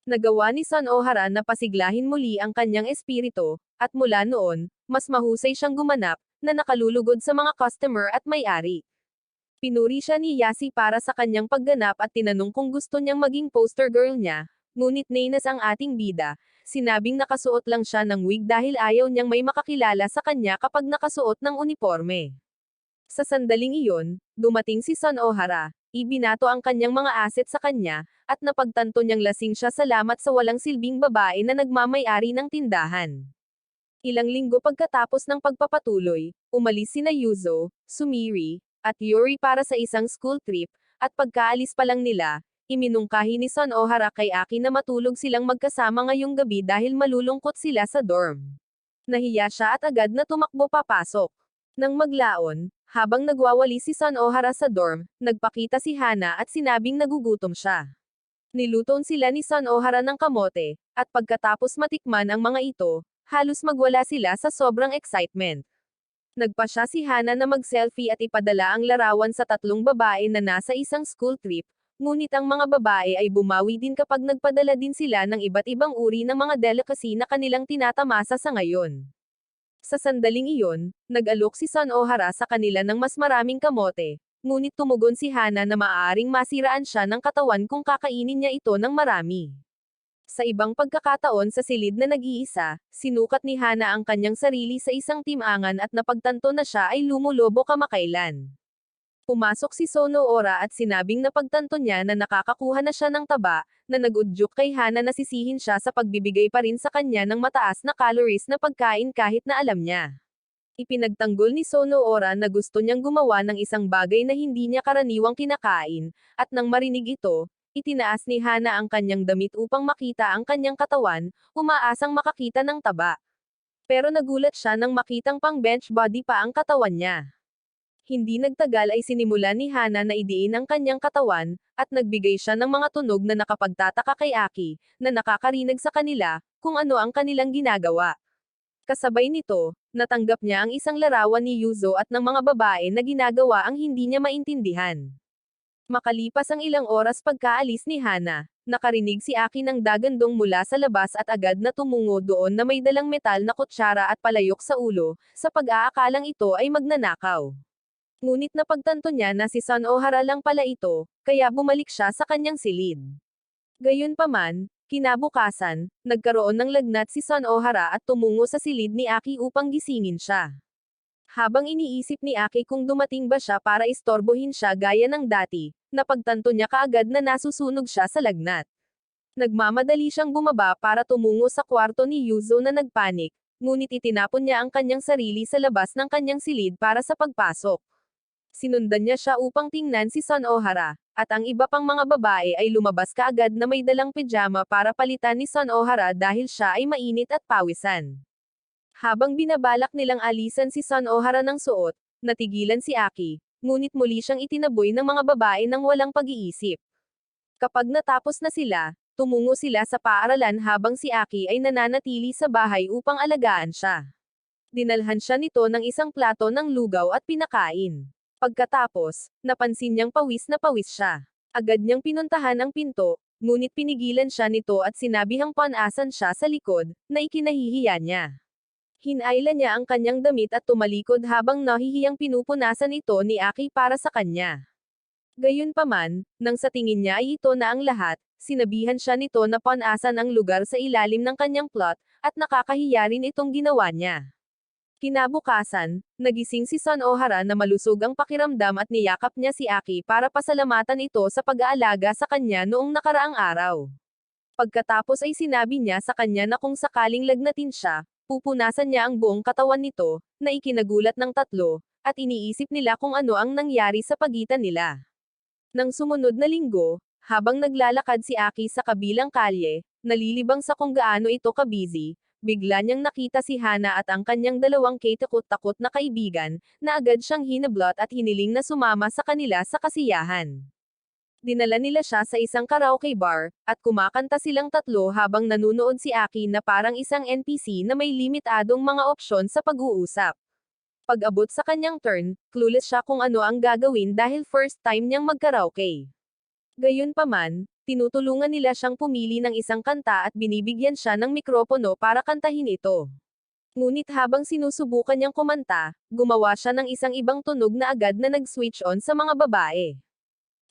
Nagawa ni Son Ohara na pasiglahin muli ang kanyang espiritu, at mula noon, mas mahusay siyang gumanap, na nakalulugod sa mga customer at may-ari. Pinuri siya ni Yasi para sa kanyang pagganap at tinanong kung gusto niyang maging poster girl niya, ngunit nainas ang ating bida, sinabing nakasuot lang siya ng wig dahil ayaw niyang may makakilala sa kanya kapag nakasuot ng uniforme. Sa sandaling iyon, dumating si Son Ohara, ibinato ang kanyang mga asset sa kanya, at napagtanto niyang lasing siya salamat sa walang silbing babae na nagmamay-ari ng tindahan. Ilang linggo pagkatapos ng pagpapatuloy, umalis sina Yuzo, Sumiri, at Yuri para sa isang school trip, at pagkaalis pa lang nila, iminungkahi ni Son Ohara kay Aki na matulog silang magkasama ngayong gabi dahil malulungkot sila sa dorm. Nahiya siya at agad na tumakbo papasok. Nang maglaon, habang nagwawali si Son Ohara sa dorm, nagpakita si Hana at sinabing nagugutom siya. Niluton sila ni Son Ohara ng kamote, at pagkatapos matikman ang mga ito, halos magwala sila sa sobrang excitement. Nagpa siya si Hana na mag-selfie at ipadala ang larawan sa tatlong babae na nasa isang school trip, ngunit ang mga babae ay bumawi din kapag nagpadala din sila ng iba't ibang uri ng mga delicacy na kanilang tinatamasa sa ngayon. Sa sandaling iyon, nag-alok si Son Ohara sa kanila ng mas maraming kamote, ngunit tumugon si Hana na maaaring masiraan siya ng katawan kung kakainin niya ito ng marami. Sa ibang pagkakataon sa silid na nag-iisa, sinukat ni Hana ang kanyang sarili sa isang timangan at napagtanto na siya ay lumulobo kamakailan. Pumasok si Sono Ora at sinabing napagtanto niya na nakakakuha na siya ng taba, na nag-udyok kay Hana na sisihin siya sa pagbibigay pa rin sa kanya ng mataas na calories na pagkain kahit na alam niya. Ipinagtanggol ni Sono Ora na gusto niyang gumawa ng isang bagay na hindi niya karaniwang kinakain, at nang marinig ito, itinaas ni Hana ang kanyang damit upang makita ang kanyang katawan, umaasang makakita ng taba. Pero nagulat siya nang makitang pang bench body pa ang katawan niya. Hindi nagtagal ay sinimula ni Hana na idiin ang kanyang katawan, at nagbigay siya ng mga tunog na nakapagtataka kay Aki, na nakakarinig sa kanila, kung ano ang kanilang ginagawa. Kasabay nito, natanggap niya ang isang larawan ni Yuzo at ng mga babae na ginagawa ang hindi niya maintindihan. Makalipas ang ilang oras pagkaalis ni Hana, nakarinig si Aki ng dagandong mula sa labas at agad na tumungo doon na may dalang metal na kutsara at palayok sa ulo, sa pag-aakalang ito ay magnanakaw. Ngunit napagtanto niya na si Son Ohara lang pala ito, kaya bumalik siya sa kanyang silid. Gayunpaman, kinabukasan, nagkaroon ng lagnat si Son Ohara at tumungo sa silid ni Aki upang gisingin siya. Habang iniisip ni Aki kung dumating ba siya para istorbohin siya gaya ng dati, napagtanto niya kaagad na nasusunog siya sa lagnat. Nagmamadali siyang bumaba para tumungo sa kwarto ni Yuzo na nagpanik, ngunit itinapon niya ang kanyang sarili sa labas ng kanyang silid para sa pagpasok. Sinundan niya siya upang tingnan si Son Ohara, at ang iba pang mga babae ay lumabas kaagad na may dalang pijama para palitan ni Son Ohara dahil siya ay mainit at pawisan. Habang binabalak nilang alisan si Son Ohara ng suot, natigilan si Aki, ngunit muli siyang itinaboy ng mga babae ng walang pag-iisip. Kapag natapos na sila, tumungo sila sa paaralan habang si Aki ay nananatili sa bahay upang alagaan siya. Dinalhan siya nito ng isang plato ng lugaw at pinakain. Pagkatapos, napansin niyang pawis na pawis siya. Agad niyang pinuntahan ang pinto, ngunit pinigilan siya nito at sinabihang panasan siya sa likod, na ikinahihiya niya. Hinayla niya ang kanyang damit at tumalikod habang nahihiyang pinupunasan ito ni Aki para sa kanya. Gayunpaman, nang sa tingin niya ay ito na ang lahat, sinabihan siya nito na panasan ang lugar sa ilalim ng kanyang plot, at nakakahiya rin itong ginawa niya. Kinabukasan, nagising si Son Ohara na malusog ang pakiramdam at niyakap niya si Aki para pasalamatan ito sa pag-aalaga sa kanya noong nakaraang araw. Pagkatapos ay sinabi niya sa kanya na kung sakaling lagnatin siya, pupunasan niya ang buong katawan nito, na ikinagulat ng tatlo, at iniisip nila kung ano ang nangyari sa pagitan nila. Nang sumunod na linggo, habang naglalakad si Aki sa kabilang kalye, nalilibang sa kung gaano ito ka-busy, bigla niyang nakita si Hana at ang kanyang dalawang takot-takot na kaibigan, na agad siyang hinablot at hiniling na sumama sa kanila sa kasiyahan. Dinala nila siya sa isang karaoke bar, at kumakanta silang tatlo habang nanunood si Aki na parang isang NPC na may limitadong mga opsyon sa pag-uusap. Pag-abot sa kanyang turn, clueless siya kung ano ang gagawin dahil first time niyang magkaraoke. Gayunpaman, tinutulungan nila siyang pumili ng isang kanta at binibigyan siya ng mikropono para kantahin ito. Ngunit habang sinusubukan niyang kumanta, gumawa siya ng isang ibang tunog na agad na nag-switch on sa mga babae.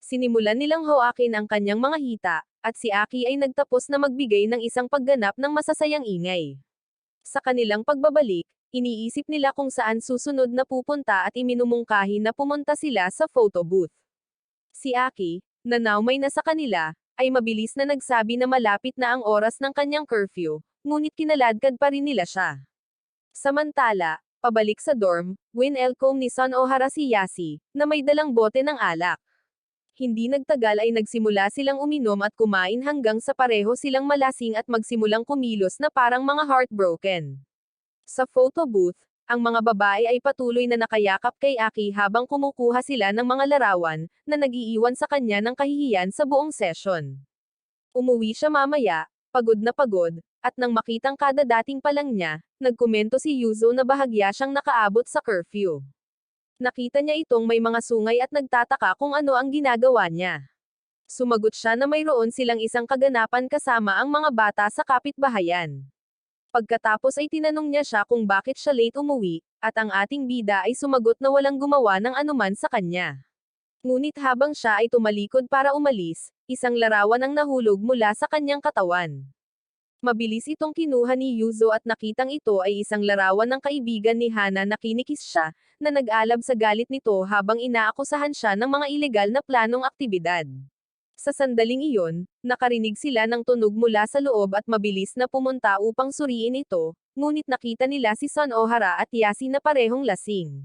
Sinimulan nilang hawakin ang kanyang mga hita, at si Aki ay nagtapos na magbigay ng isang pagganap ng masasayang ingay. Sa kanilang pagbabalik, iniisip nila kung saan susunod na pupunta at iminumungkahi na pumunta sila sa photo booth. Si Aki, na naumay na sa kanila, ay mabilis na nagsabi na malapit na ang oras ng kanyang curfew, ngunit kinaladkad pa rin nila siya. Samantala, pabalik sa dorm, winelcome ni Son Ohara si Yasi, na may dalang bote ng alak. Hindi nagtagal ay nagsimula silang uminom at kumain hanggang sa pareho silang malasing at magsimulang kumilos na parang mga heartbroken. Sa photo booth, ang mga babae ay patuloy na nakayakap kay Aki habang kumukuha sila ng mga larawan, na nag-iiwan sa kanya ng kahihiyan sa buong session. Umuwi siya mamaya, pagod na pagod, at nang makitang kadadating pa lang niya, nagkomento si Yuzo na bahagya siyang nakaabot sa curfew. Nakita niya itong may mga sungay at nagtataka kung ano ang ginagawa niya. Sumagot siya na mayroon silang isang kaganapan kasama ang mga bata sa kapitbahayan. Pagkatapos ay tinanong niya siya kung bakit siya late umuwi, at ang ating bida ay sumagot na walang gumawa ng anuman sa kanya. Ngunit habang siya ay tumalikod para umalis, isang larawan ang nahulog mula sa kanyang katawan. Mabilis itong kinuha ni Yuzo at nakitang ito ay isang larawan ng kaibigan ni Hana na kinikis siya, na nag-alab sa galit nito habang inaakusahan siya ng mga ilegal na planong aktibidad. Sa sandaling iyon, nakarinig sila ng tunog mula sa loob at mabilis na pumunta upang suriin ito, ngunit nakita nila si Son Ohara at Yasi na parehong lasing.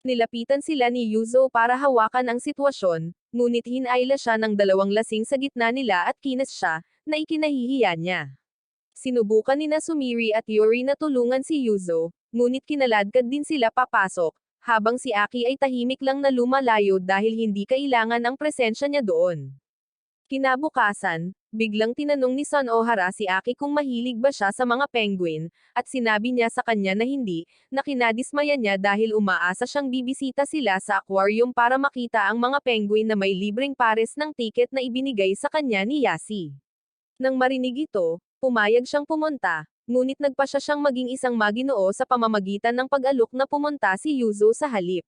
Nilapitan sila ni Yuzo para hawakan ang sitwasyon, ngunit hinayla siya ng dalawang lasing sa gitna nila at kinas siya, na ikinahihiya niya. Sinubukan ni Sumiri at Yuri na tulungan si Yuzo, ngunit kinaladkad din sila papasok, habang si Aki ay tahimik lang na lumalayo dahil hindi kailangan ang presensya niya doon. Kinabukasan, biglang tinanong ni Son Ohara si Aki kung mahilig ba siya sa mga penguin, at sinabi niya sa kanya na hindi, na kinadismaya niya dahil umaasa siyang bibisita sila sa aquarium para makita ang mga penguin na may libreng pares ng tiket na ibinigay sa kanya ni Yasi. Nang marinig ito, pumayag siyang pumunta, ngunit nagpasya siyang maging isang maginoo sa pamamagitan ng pag-alok na pumunta si Yuzo sa halip.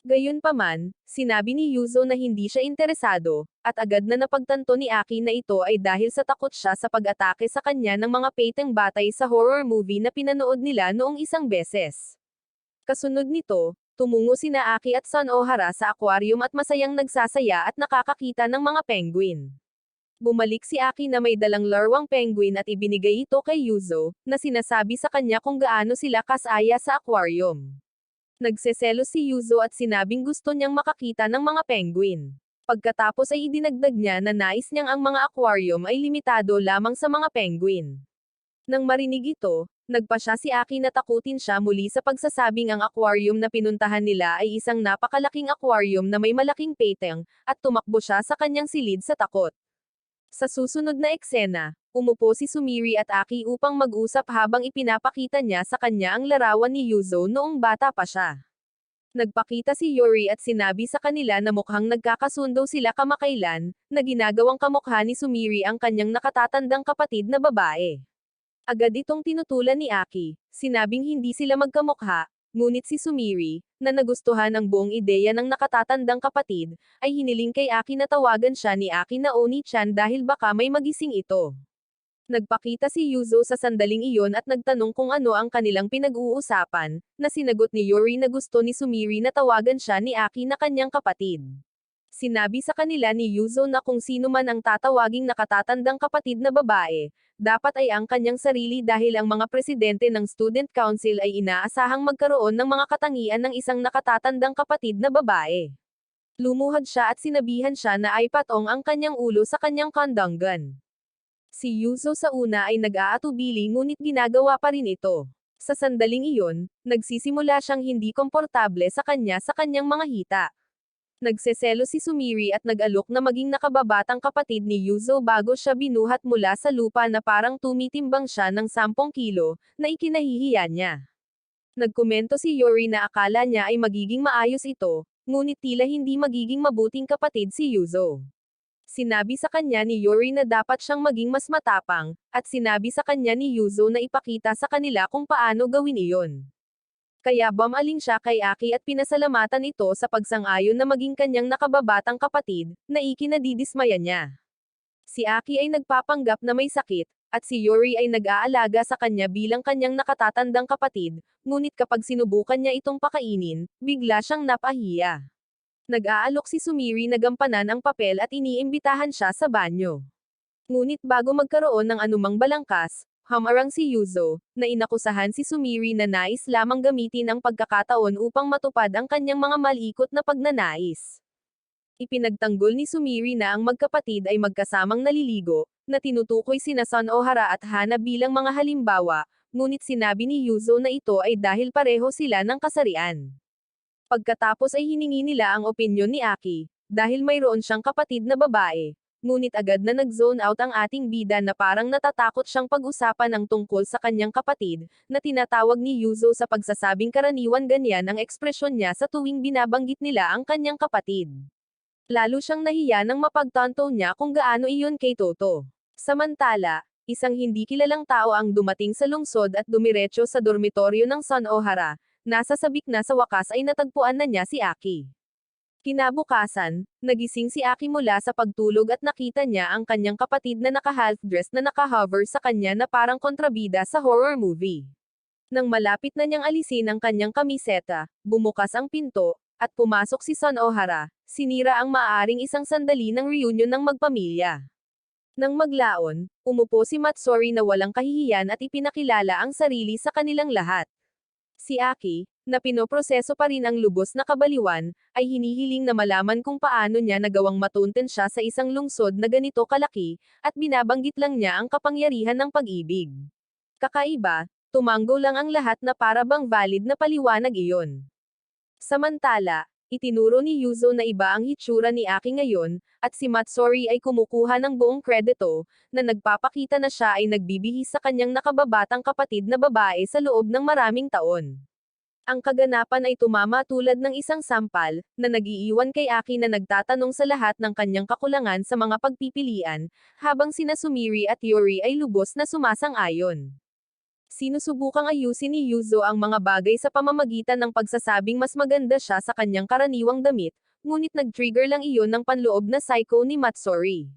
Gayunpaman, sinabi ni Yuzo na hindi siya interesado, at agad na napagtanto ni Aki na ito ay dahil sa takot siya sa pag-atake sa kanya ng mga peteng batay sa horror movie na pinanood nila noong isang beses. Kasunod nito, tumungo sina Aki at Son Ohara sa aquarium at masayang nagsasaya at nakakakita ng mga penguin. Bumalik si Aki na may dalang larwang penguin at ibinigay ito kay Yuzo, na sinasabi sa kanya kung gaano sila kasaya sa aquarium. Nagseselos si Yuzo at sinabing gusto niyang makakita ng mga penguin. Pagkatapos ay idinagdag niya na nais niyang ang mga aquarium ay limitado lamang sa mga penguin. Nang marinig ito, nagpasya si Aki na takutin siya muli sa pagsasabing ang aquarium na pinuntahan nila ay isang napakalaking aquarium na may malaking peteng, at tumakbo siya sa kanyang silid sa takot. Sa susunod na eksena, umupo si Sumire at Aki upang mag-usap habang ipinapakita niya sa kanya ang larawan ni Yuzo noong bata pa siya. Nagpakita si Yuri at sinabi sa kanila na mukhang nagkakasundo sila kamakailan, na ginagawang kamukha ni Sumire ang kanyang nakatatandang kapatid na babae. Agad itong tinutulan ni Aki, sinabing hindi sila magkamukha, ngunit si Sumire, na nagustuhan ang buong ideya ng nakatatandang kapatid, ay hiniling kay Aki na tawagan siya ni Aki na Oni-chan dahil baka may magising ito. Nagpakita si Yuzo sa sandaling iyon at nagtanong kung ano ang kanilang pinag-uusapan, na sinagot ni Yuri na gusto ni Sumire na tawagan siya ni Aki na kanyang kapatid. Sinabi sa kanila ni Yuzo na kung sino man ang tatawaging nakatatandang kapatid na babae, dapat ay ang kanyang sarili dahil ang mga presidente ng student council ay inaasahang magkaroon ng mga katangian ng isang nakatatandang kapatid na babae. Lumuhad siya at sinabihan siya na ay patong ang kanyang ulo sa kanyang kandanggan. Si Yuzo sa una ay nag-aatubili ngunit ginagawa pa rin ito. Sa sandaling iyon, nagsisimula siyang hindi komportable sa kanyang mga hita. Nagseselo si Sumire at nag-alok na maging nakababatang kapatid ni Yuzo bago siya binuhat mula sa lupa na parang tumitimbang siya ng 10 kilo, na ikinahihiya niya. Nagkomento si Yuri na akala niya ay magiging maayos ito, ngunit tila hindi magiging mabuting kapatid si Yuzo. Sinabi sa kanya ni Yuri na dapat siyang maging mas matapang, at sinabi sa kanya ni Yuzo na ipakita sa kanila kung paano gawin iyon. Kaya bumaling siya kay Aki at pinasalamatan ito sa pagsang-ayon na maging kanyang nakababatang kapatid, na ikinadidismaya niya. Si Aki ay nagpapanggap na may sakit, at si Yuri ay nag-aalaga sa kanya bilang kanyang nakatatandang kapatid, ngunit kapag sinubukan niya itong pakainin, bigla siyang napahiya. Nag-aalok si Sumire na gampanan ang papel at iniimbitahan siya sa banyo. Ngunit bago magkaroon ng anumang balangkas, humarang si Yuzo, na inakusahan si Sumire na nais lamang gamitin ang pagkakataon upang matupad ang kanyang mga malikot na pagnanais. Ipinagtanggol ni Sumire na ang magkapatid ay magkasamang naliligo, na tinutukoy sina Sunohara at Hana bilang mga halimbawa, ngunit sinabi ni Yuzo na ito ay dahil pareho sila ng kasarian. Pagkatapos ay hiningi nila ang opinyon ni Aki, dahil mayroon siyang kapatid na babae. Ngunit agad na nag-zone out ang ating bida na parang natatakot siyang pag-usapan ang tungkol sa kanyang kapatid, na tinatawag ni Yuzo sa pagsasabing karaniwan ganyan ang ekspresyon niya sa tuwing binabanggit nila ang kanyang kapatid. Lalo siyang nahiya nang mapagtanto niya kung gaano iyon kay Toto. Samantala, isang hindi kilalang tao ang dumating sa lungsod at dumiretso sa dormitoryo ng Sunohara, nasa sabik na sa wakas ay natagpuan na niya si Aki. Kinabukasan, nagising si Aki mula sa pagtulog at nakita niya ang kanyang kapatid na naka-half-dress na naka-hover sa kanya na parang kontrabida sa horror movie. Nang malapit na niyang alisin ang kanyang kamiseta, bumukas ang pinto, at pumasok si Sunohara, sinira ang maaaring isang sandali ng reunion ng magpamilya. Nang maglaon, umupo si Matsuri na walang kahihiyan at ipinakilala ang sarili sa kanilang lahat. Si Aki, na pinoproseso pa rin ang lubos na kabaliwan, ay hinihiling na malaman kung paano niya nagawang matunten siya sa isang lungsod na ganito kalaki, at binabanggit lang niya ang kapangyarihan ng pag-ibig. Kakaiba, tumanggo lang ang lahat na para bang valid na paliwanag iyon. Samantala, itinuro ni Yuzo na iba ang hitsura ni Aki ngayon, at si Matsuri ay kumukuha ng buong kredito, na nagpapakita na siya ay nagbibihis sa kanyang nakababatang kapatid na babae sa loob ng maraming taon. Ang kaganapan ay tumama tulad ng isang sampal, na nag-iiwan kay Aki na nagtatanong sa lahat ng kanyang kakulangan sa mga pagpipilian, habang sina Sumire at Yuri ay lubos na sumasang-ayon. Sinusubukang ayusin ni Yuzo ang mga bagay sa pamamagitan ng pagsasabing mas maganda siya sa kanyang karaniwang damit, ngunit nag-trigger lang iyon ng panloob na psycho ni Matsuri.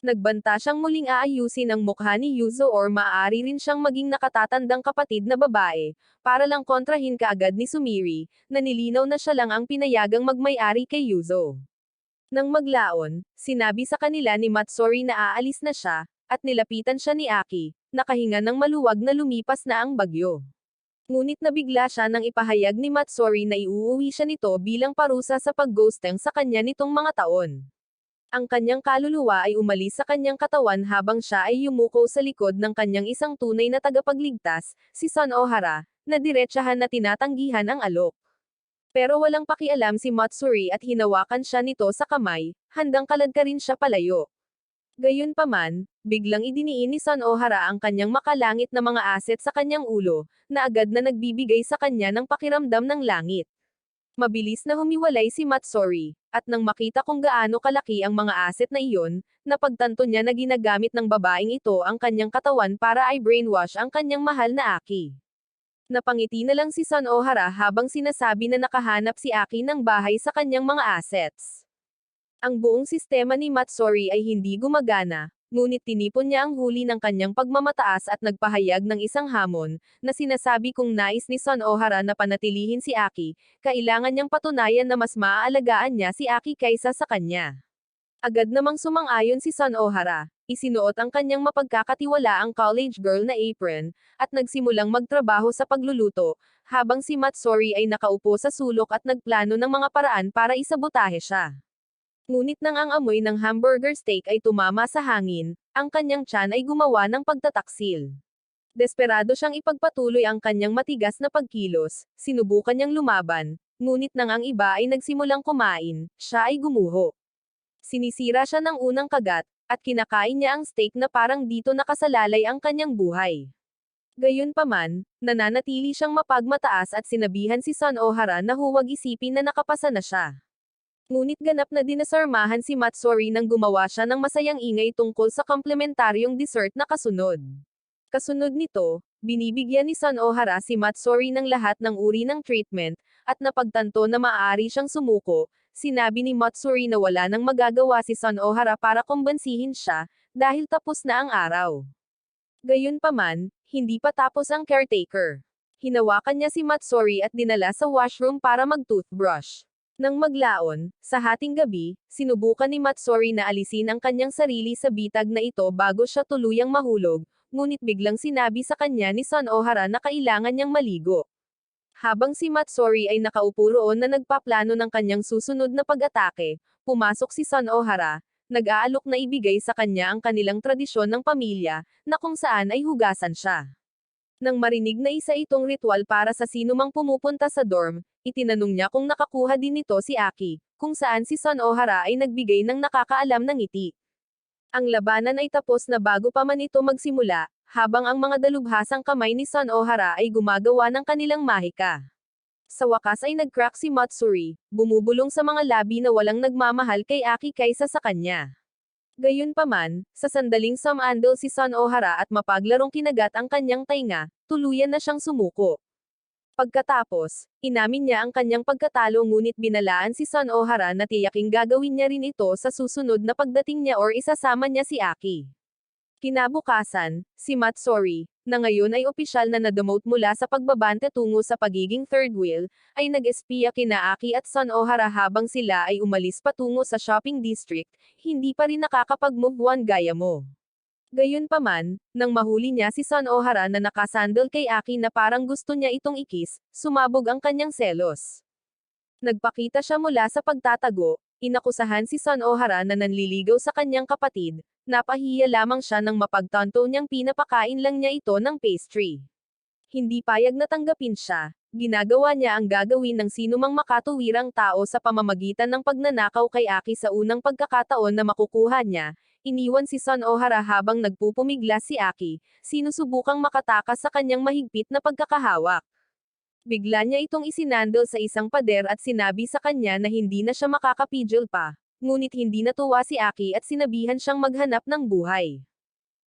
Nagbanta siyang muling aayusin ang mukha ni Yuzo or maaari rin siyang maging nakatatandang kapatid na babae, para lang kontrahin kaagad ni Sumire, na nilinaw na siya lang ang pinayagang magmay-ari kay Yuzo. Nang maglaon, sinabi sa kanila ni Matsuri na aalis na siya, at nilapitan siya ni Aki, nakahinga ng maluwag na lumipas na ang bagyo. Ngunit nabigla siya nang ipahayag ni Matsuri na iuuwi siya nito bilang parusa sa pag-ghosting sa kanya nitong mga taon. Ang kanyang kaluluwa ay umalis sa kanyang katawan habang siya ay yumuko sa likod ng kanyang isang tunay na tagapagligtas, si Son Ohara, na diretsahan na tinatanggihan ang alok. Pero walang pakialam si Matsuri at hinawakan siya nito sa kamay, handang kaladkarin siya palayo. Gayunpaman, biglang idiniin ni Son Ohara ang kanyang makalangit na mga aset sa kanyang ulo, na agad na nagbibigay sa kanya ng pakiramdam ng langit. Mabilis na humiwalay si Matsuri, at nang makita kung gaano kalaki ang mga aset na iyon, napagtanto niya na ginagamit ng babaeng ito ang kanyang katawan para i-brainwash ang kanyang mahal na Aki. Napangiti na lang si Son Ohara habang sinasabi na nakahanap si Aki ng bahay sa kanyang mga assets. Ang buong sistema ni Matsuri ay hindi gumagana, ngunit tinipon niya ang huli ng kanyang pagmamataas at nagpahayag ng isang hamon, na sinasabi kung nais ni Son Ohara na panatilihin si Aki, kailangan niyang patunayan na mas maaalagaan niya si Aki kaysa sa kanya. Agad namang sumang-ayon si Son Ohara, isinuot ang kanyang mapagkakatiwalaang college girl na apron, at nagsimulang magtrabaho sa pagluluto, habang si Matsuri ay nakaupo sa sulok at nagplano ng mga paraan para isabotahe siya. Ngunit nang ang amoy ng hamburger steak ay tumama sa hangin, ang kanyang tiyan ay gumawa ng pagtataksil. Desperado siyang ipagpatuloy ang kanyang matigas na pagkilos, sinubukan niyang lumaban, ngunit nang ang iba ay nagsimulang kumain, siya ay gumuho. Sinisira siya ng unang kagat, at kinakain niya ang steak na parang dito nakasalalay ang kanyang buhay. Gayunpaman, nananatili siyang mapagmataas at sinabihan si Son Ohara na huwag isipin na nakapasa na siya. Ngunit ganap na dinasarmahan si Matsuri nang gumawa siya ng masayang ingay tungkol sa komplementaryong dessert na kasunod. Kasunod nito, binibigyan ni Son Ohara si Matsuri ng lahat ng uri ng treatment, at napagtanto na maaari siyang sumuko. Sinabi ni Matsuri na wala nang magagawa si Son Ohara para kumbansihin siya, dahil tapos na ang araw. Gayunpaman, hindi pa tapos ang caretaker. Hinawakan niya si Matsuri at dinala sa washroom para mag-toothbrush. Nang maglaon, sa hating gabi, sinubukan ni Matsuri na alisin ang kanyang sarili sa bitag na ito bago siya tuluyang mahulog, ngunit biglang sinabi sa kanya ni Son Ohara na kailangan niyang maligo. Habang si Matsuri ay nakaupo roon na nagpaplano ng kanyang susunod na pag-atake, pumasok si Son Ohara, nag-aalok na ibigay sa kanya ang kanilang tradisyon ng pamilya, na kung saan ay hugasan siya. Nang marinig na isa itong ritual para sa sinumang pumupunta sa dorm, itinanong niya kung nakakuha din nito si Aki, kung saan si Son Ohara ay nagbigay ng nakakaalam ng ngiti. Ang labanan ay tapos na bago pa man ito magsimula, habang ang mga dalubhasang kamay ni Son Ohara ay gumagawa ng kanilang mahika. Sa wakas ay nag-crack si Matsuri, bumubulong sa mga labi na walang nagmamahal kay Aki kaysa sa kanya. Gayunpaman, sa sandaling sumandal si Son Ohara at mapaglarong kinagat ang kanyang tainga, tuluyan na siyang sumuko. Pagkatapos, inamin niya ang kanyang pagkatalo ngunit binalaan si Son Ohara na tiyaking gagawin niya rin ito sa susunod na pagdating niya or isasama niya si Aki. Kinabukasan, si Matsuri, na ngayon ay opisyal na na-demote mula sa pagbabante tungo sa pagiging third wheel, ay nag-espiya kina Aki at Son Ohara habang sila ay umalis patungo sa shopping district, hindi pa rin nakakapag-move on gaya mo. Gayunpaman, nang mahuli niya si Son Ohara na nakasandal kay Aki na parang gusto niya itong ikis, sumabog ang kanyang selos. Nagpakita siya mula sa pagtatago, inakusahan si Son Ohara na nanliligaw sa kanyang kapatid, napahiya lamang siya nang mapagtanto niyang pinapakain lang niya ito ng pastry. Hindi payag na tanggapin siya, ginagawa niya ang gagawin ng sinumang makatuwirang tao sa pamamagitan ng pagnanakaw kay Aki sa unang pagkakataon na makukuha niya, iniwan si Son Ohara habang nagpupumiglas si Aki, sinusubukang makatakas sa kanyang mahigpit na pagkakahawak. Bigla niya itong isinandal sa isang pader at sinabi sa kanya na hindi na siya makakapigil pa, ngunit hindi natuwa si Aki at sinabihan siyang maghanap ng buhay.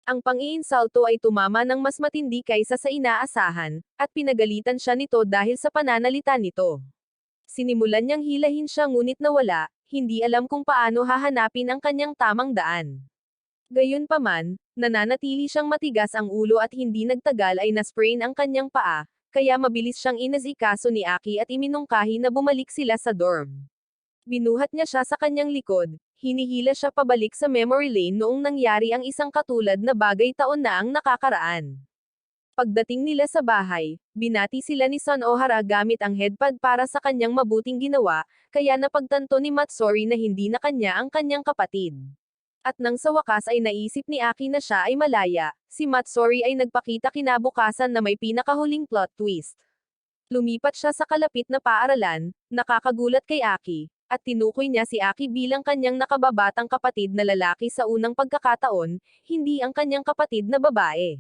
Ang pang-iinsulto ay tumama ng mas matindi kaysa sa inaasahan, at pinagalitan siya nito dahil sa pananalita nito. Sinimulan niyang hilahin siya ngunit nawala, hindi alam kung paano hahanapin ang kanyang tamang daan. Gayunpaman, nananatili siyang matigas ang ulo at hindi nagtagal ay nasprain ang kanyang paa, kaya mabilis siyang inasikaso ni Aki at iminungkahi na bumalik sila sa dorm. Binuhat niya siya sa kanyang likod, hinihila siya pabalik sa memory lane noong nangyari ang isang katulad na bagay taon na ang nakakaraan. Pagdating nila sa bahay, binati sila ni Son Ohara gamit ang headpad para sa kanyang mabuting ginawa, kaya napagtanto ni Matsuri na hindi na kanya ang kanyang kapatid. At nang sa wakas ay naisip ni Aki na siya ay malaya, si Matsuri ay nagpakita kinabukasan na may pinakahuling plot twist. Lumipat siya sa kalapit na paaralan, nakakagulat kay Aki, at tinukoy niya si Aki bilang kanyang nakababatang kapatid na lalaki sa unang pagkakataon, hindi ang kanyang kapatid na babae.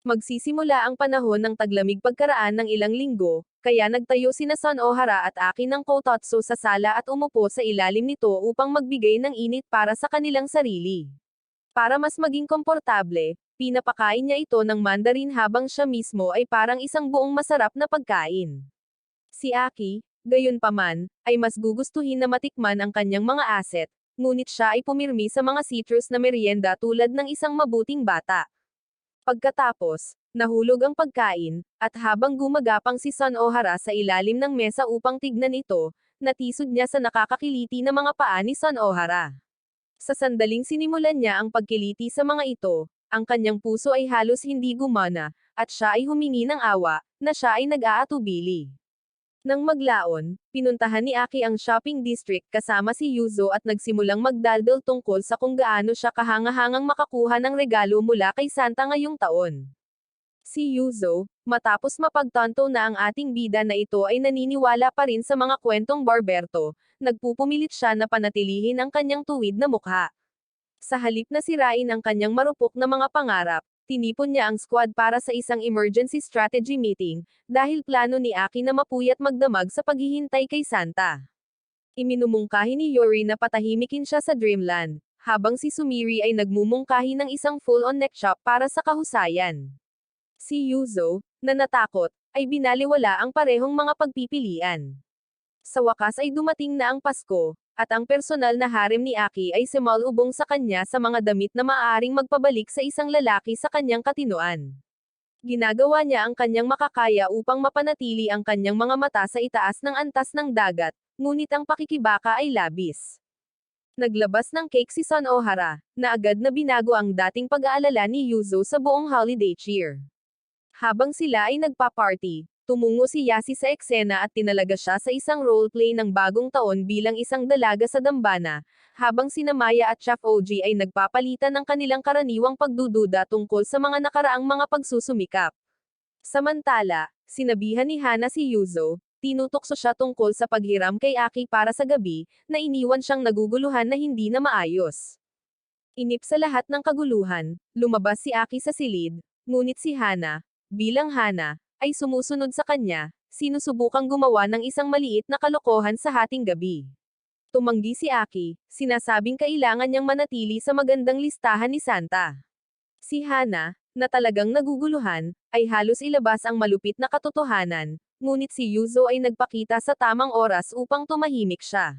Magsisimula ang panahon ng taglamig pagkaraan ng ilang linggo, kaya nagtayo sina Son Ohara at Aki ng Kotatsu sa sala at umupo sa ilalim nito upang magbigay ng init para sa kanilang sarili. Para mas maging komportable, pinapakain niya ito ng mandarin habang siya mismo ay parang isang buong masarap na pagkain. Si Aki, gayunpaman, ay mas gugustuhin na matikman ang kanyang mga aset, ngunit siya ay pumirmi sa mga citrus na merienda tulad ng isang mabuting bata. Pagkatapos, nahulog ang pagkain, at habang gumagapang si Son Ohara sa ilalim ng mesa upang tignan ito, natisod niya sa nakakakiliti na mga paa ni Son Ohara. Sa sandaling sinimulan niya ang pagkiliti sa mga ito, ang kanyang puso ay halos hindi gumana, at siya ay humingi ng awa, na siya ay nag-aatubili. Nang maglaon, pinuntahan ni Aki ang shopping district kasama si Yuzo at nagsimulang magdaldal tungkol sa kung gaano siya kahangahangang makakuha ng regalo mula kay Santa ngayong taon. Si Yuzo, matapos mapagtanto na ang ating bida na ito ay naniniwala pa rin sa mga kwentong Barberto, nagpupumilit siya na panatilihin ang kanyang tuwid na mukha. Sa halip na sirain ang kanyang marupok na mga pangarap, tinipon niya ang squad para sa isang emergency strategy meeting, dahil plano ni Aki na mapuyat magdamag sa paghihintay kay Santa. Iminumungkahi ni Yuri na patahimikin siya sa Dreamland, habang si Sumiri ay nagmumungkahi ng isang full-on neck chop para sa kahusayan. Si Yuzo, na natakot, ay binaliwala ang parehong mga pagpipilian. Sa wakas ay dumating na ang Pasko, at ang personal na harem ni Aki ay sumalubong sa kanya sa mga damit na maaaring magpabalik sa isang lalaki sa kanyang katinoan. Ginagawa niya ang kanyang makakaya upang mapanatili ang kanyang mga mata sa itaas ng antas ng dagat, ngunit ang pakikibaka ay labis. Naglabas ng cake si Son Ohara, na agad na binago ang dating pag-aalala ni Yuzo sa buong holiday cheer. Habang sila ay nagpa-party, tumungo si Yasi sa eksena at tinalaga siya sa isang roleplay ng bagong taon bilang isang dalaga sa dambana, habang sina Maya at Chef OG ay nagpapalitan ng kanilang karaniwang pagdududa tungkol sa mga nakaraang mga pagsusumikap. Samantala, sinabihan ni Hana si Yuzo, tinutokso siya tungkol sa paghiram kay Aki para sa gabi, na iniwan siyang naguguluhan na hindi na maayos. Inip sa lahat ng kaguluhan, lumabas si Aki sa silid, ngunit si Hana, bilang Hana, ay sumusunod sa kanya, sinusubukang gumawa ng isang maliit na kalokohan sa hating gabi. Tumanggi si Aki, sinasabing kailangan niyang manatili sa magandang listahan ni Santa. Si Hana, na talagang naguguluhan, ay halos ilabas ang malupit na katotohanan, ngunit si Yuzo ay nagpakita sa tamang oras upang tumahimik siya.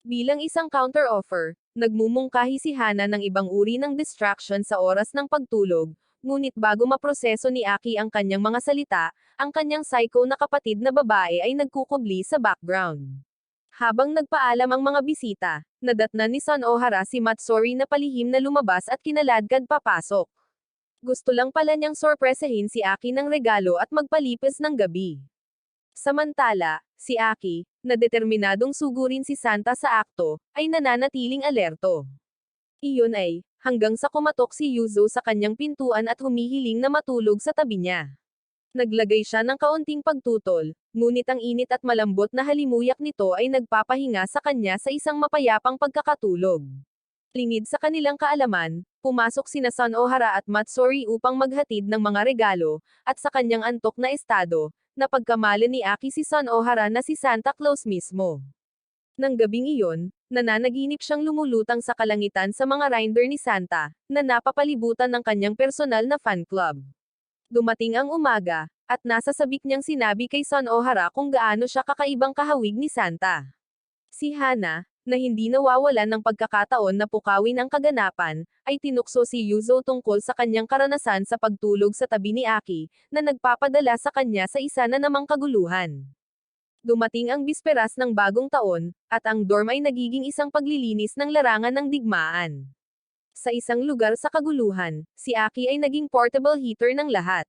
Bilang isang counter-offer, nagmumungkahi si Hana ng ibang uri ng distraction sa oras ng pagtulog, ngunit bago maproseso ni Aki ang kanyang mga salita, ang kanyang psycho na kapatid na babae ay nagkukubli sa background. Habang nagpaalam ang mga bisita, nadatnan ni Son Ohara si Matsuri na palihim na lumabas at kinaladkad papasok. Gusto lang pala niyang sorpresahin si Aki ng regalo at magpalipas ng gabi. Samantala, si Aki, na determinadong sugurin si Santa sa akto, ay nananatiling alerto. Iyon ay, hanggang sa kumatok si Yuzo sa kanyang pintuan at humihiling na matulog sa tabi niya. Naglagay siya ng kaunting pagtutol, ngunit ang init at malambot na halimuyak nito ay nagpapahinga sa kanya sa isang mapayapang pagkakatulog. Lingid sa kanilang kaalaman, pumasok sina Son Ohara at Matsuri upang maghatid ng mga regalo, at sa kanyang antok na estado, napagkamalan ni Aki si Son Ohara na si Santa Claus mismo. Nang gabing iyon, nananaginip siyang lumulutang sa kalangitan sa mga reindeer ni Santa, na napapalibutan ng kanyang personal na fan club. Dumating ang umaga, at nasa sabik niyang sinabi kay Son Ohara kung gaano siya kakaibang kahawig ni Santa. Si Hana, na hindi nawawalan ng pagkakataon na pukawin ang kaganapan, ay tinukso si Yuzo tungkol sa kanyang karanasan sa pagtulog sa tabi ni Aki, na nagpapadala sa kanya sa isa na namang kaguluhan. Dumating ang bisperas ng bagong taon, at ang dorm ay nagiging isang paglilinis ng larangan ng digmaan. Sa isang lugar sa kaguluhan, si Aki ay naging portable heater ng lahat.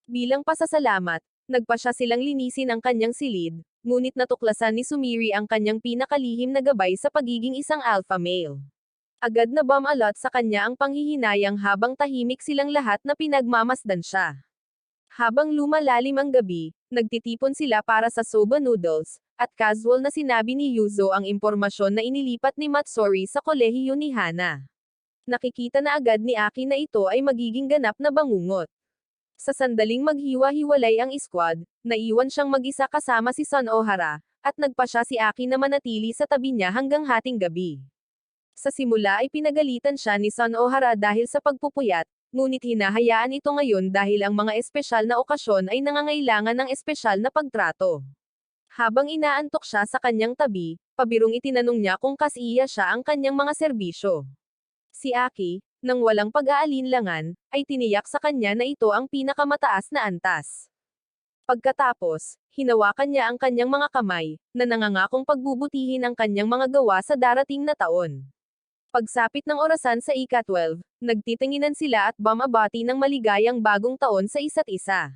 Bilang pasasalamat, nagpa siya silang linisin ang kanyang silid, ngunit natuklasan ni Sumiri ang kanyang pinakalihim na gabay sa pagiging isang alpha male. Agad na bumalot sa kanya ang panghihinayang habang tahimik silang lahat na pinagmamasdan siya. Habang lumalalim ang gabi, nagtitipon sila para sa soba noodles, at casual na sinabi ni Yuzo ang impormasyon na inilipat ni Matsuri sa kolehiyo ni Hana. Nakikita na agad ni Aki na ito ay magiging ganap na bangungot. Sa sandaling maghiwa-hiwalay ang squad, naiwan siyang mag-isa kasama si Son Ohara, at nagpa siya si Aki na manatili sa tabi niya hanggang hating gabi. Sa simula ay pinagalitan siya ni Son Ohara dahil sa pagpupuyat, ngunit hinahayaan ito ngayon dahil ang mga espesyal na okasyon ay nangangailangan ng espesyal na pagtrato. Habang inaantok siya sa kanyang tabi, pabirong itinanong niya kung kasiya siya ang kanyang mga serbisyo. Si Aki, nang walang pag-aalinlangan, ay tiniyak sa kanya na ito ang pinakamataas na antas. Pagkatapos, hinawakan niya ang kanyang mga kamay, na nangangakong pagbubutihin ang kanyang mga gawa sa darating na taon. Pagsapit ng orasan sa ika-12, nagtitinginan sila at bumabati ng maligayang bagong taon sa isa't isa.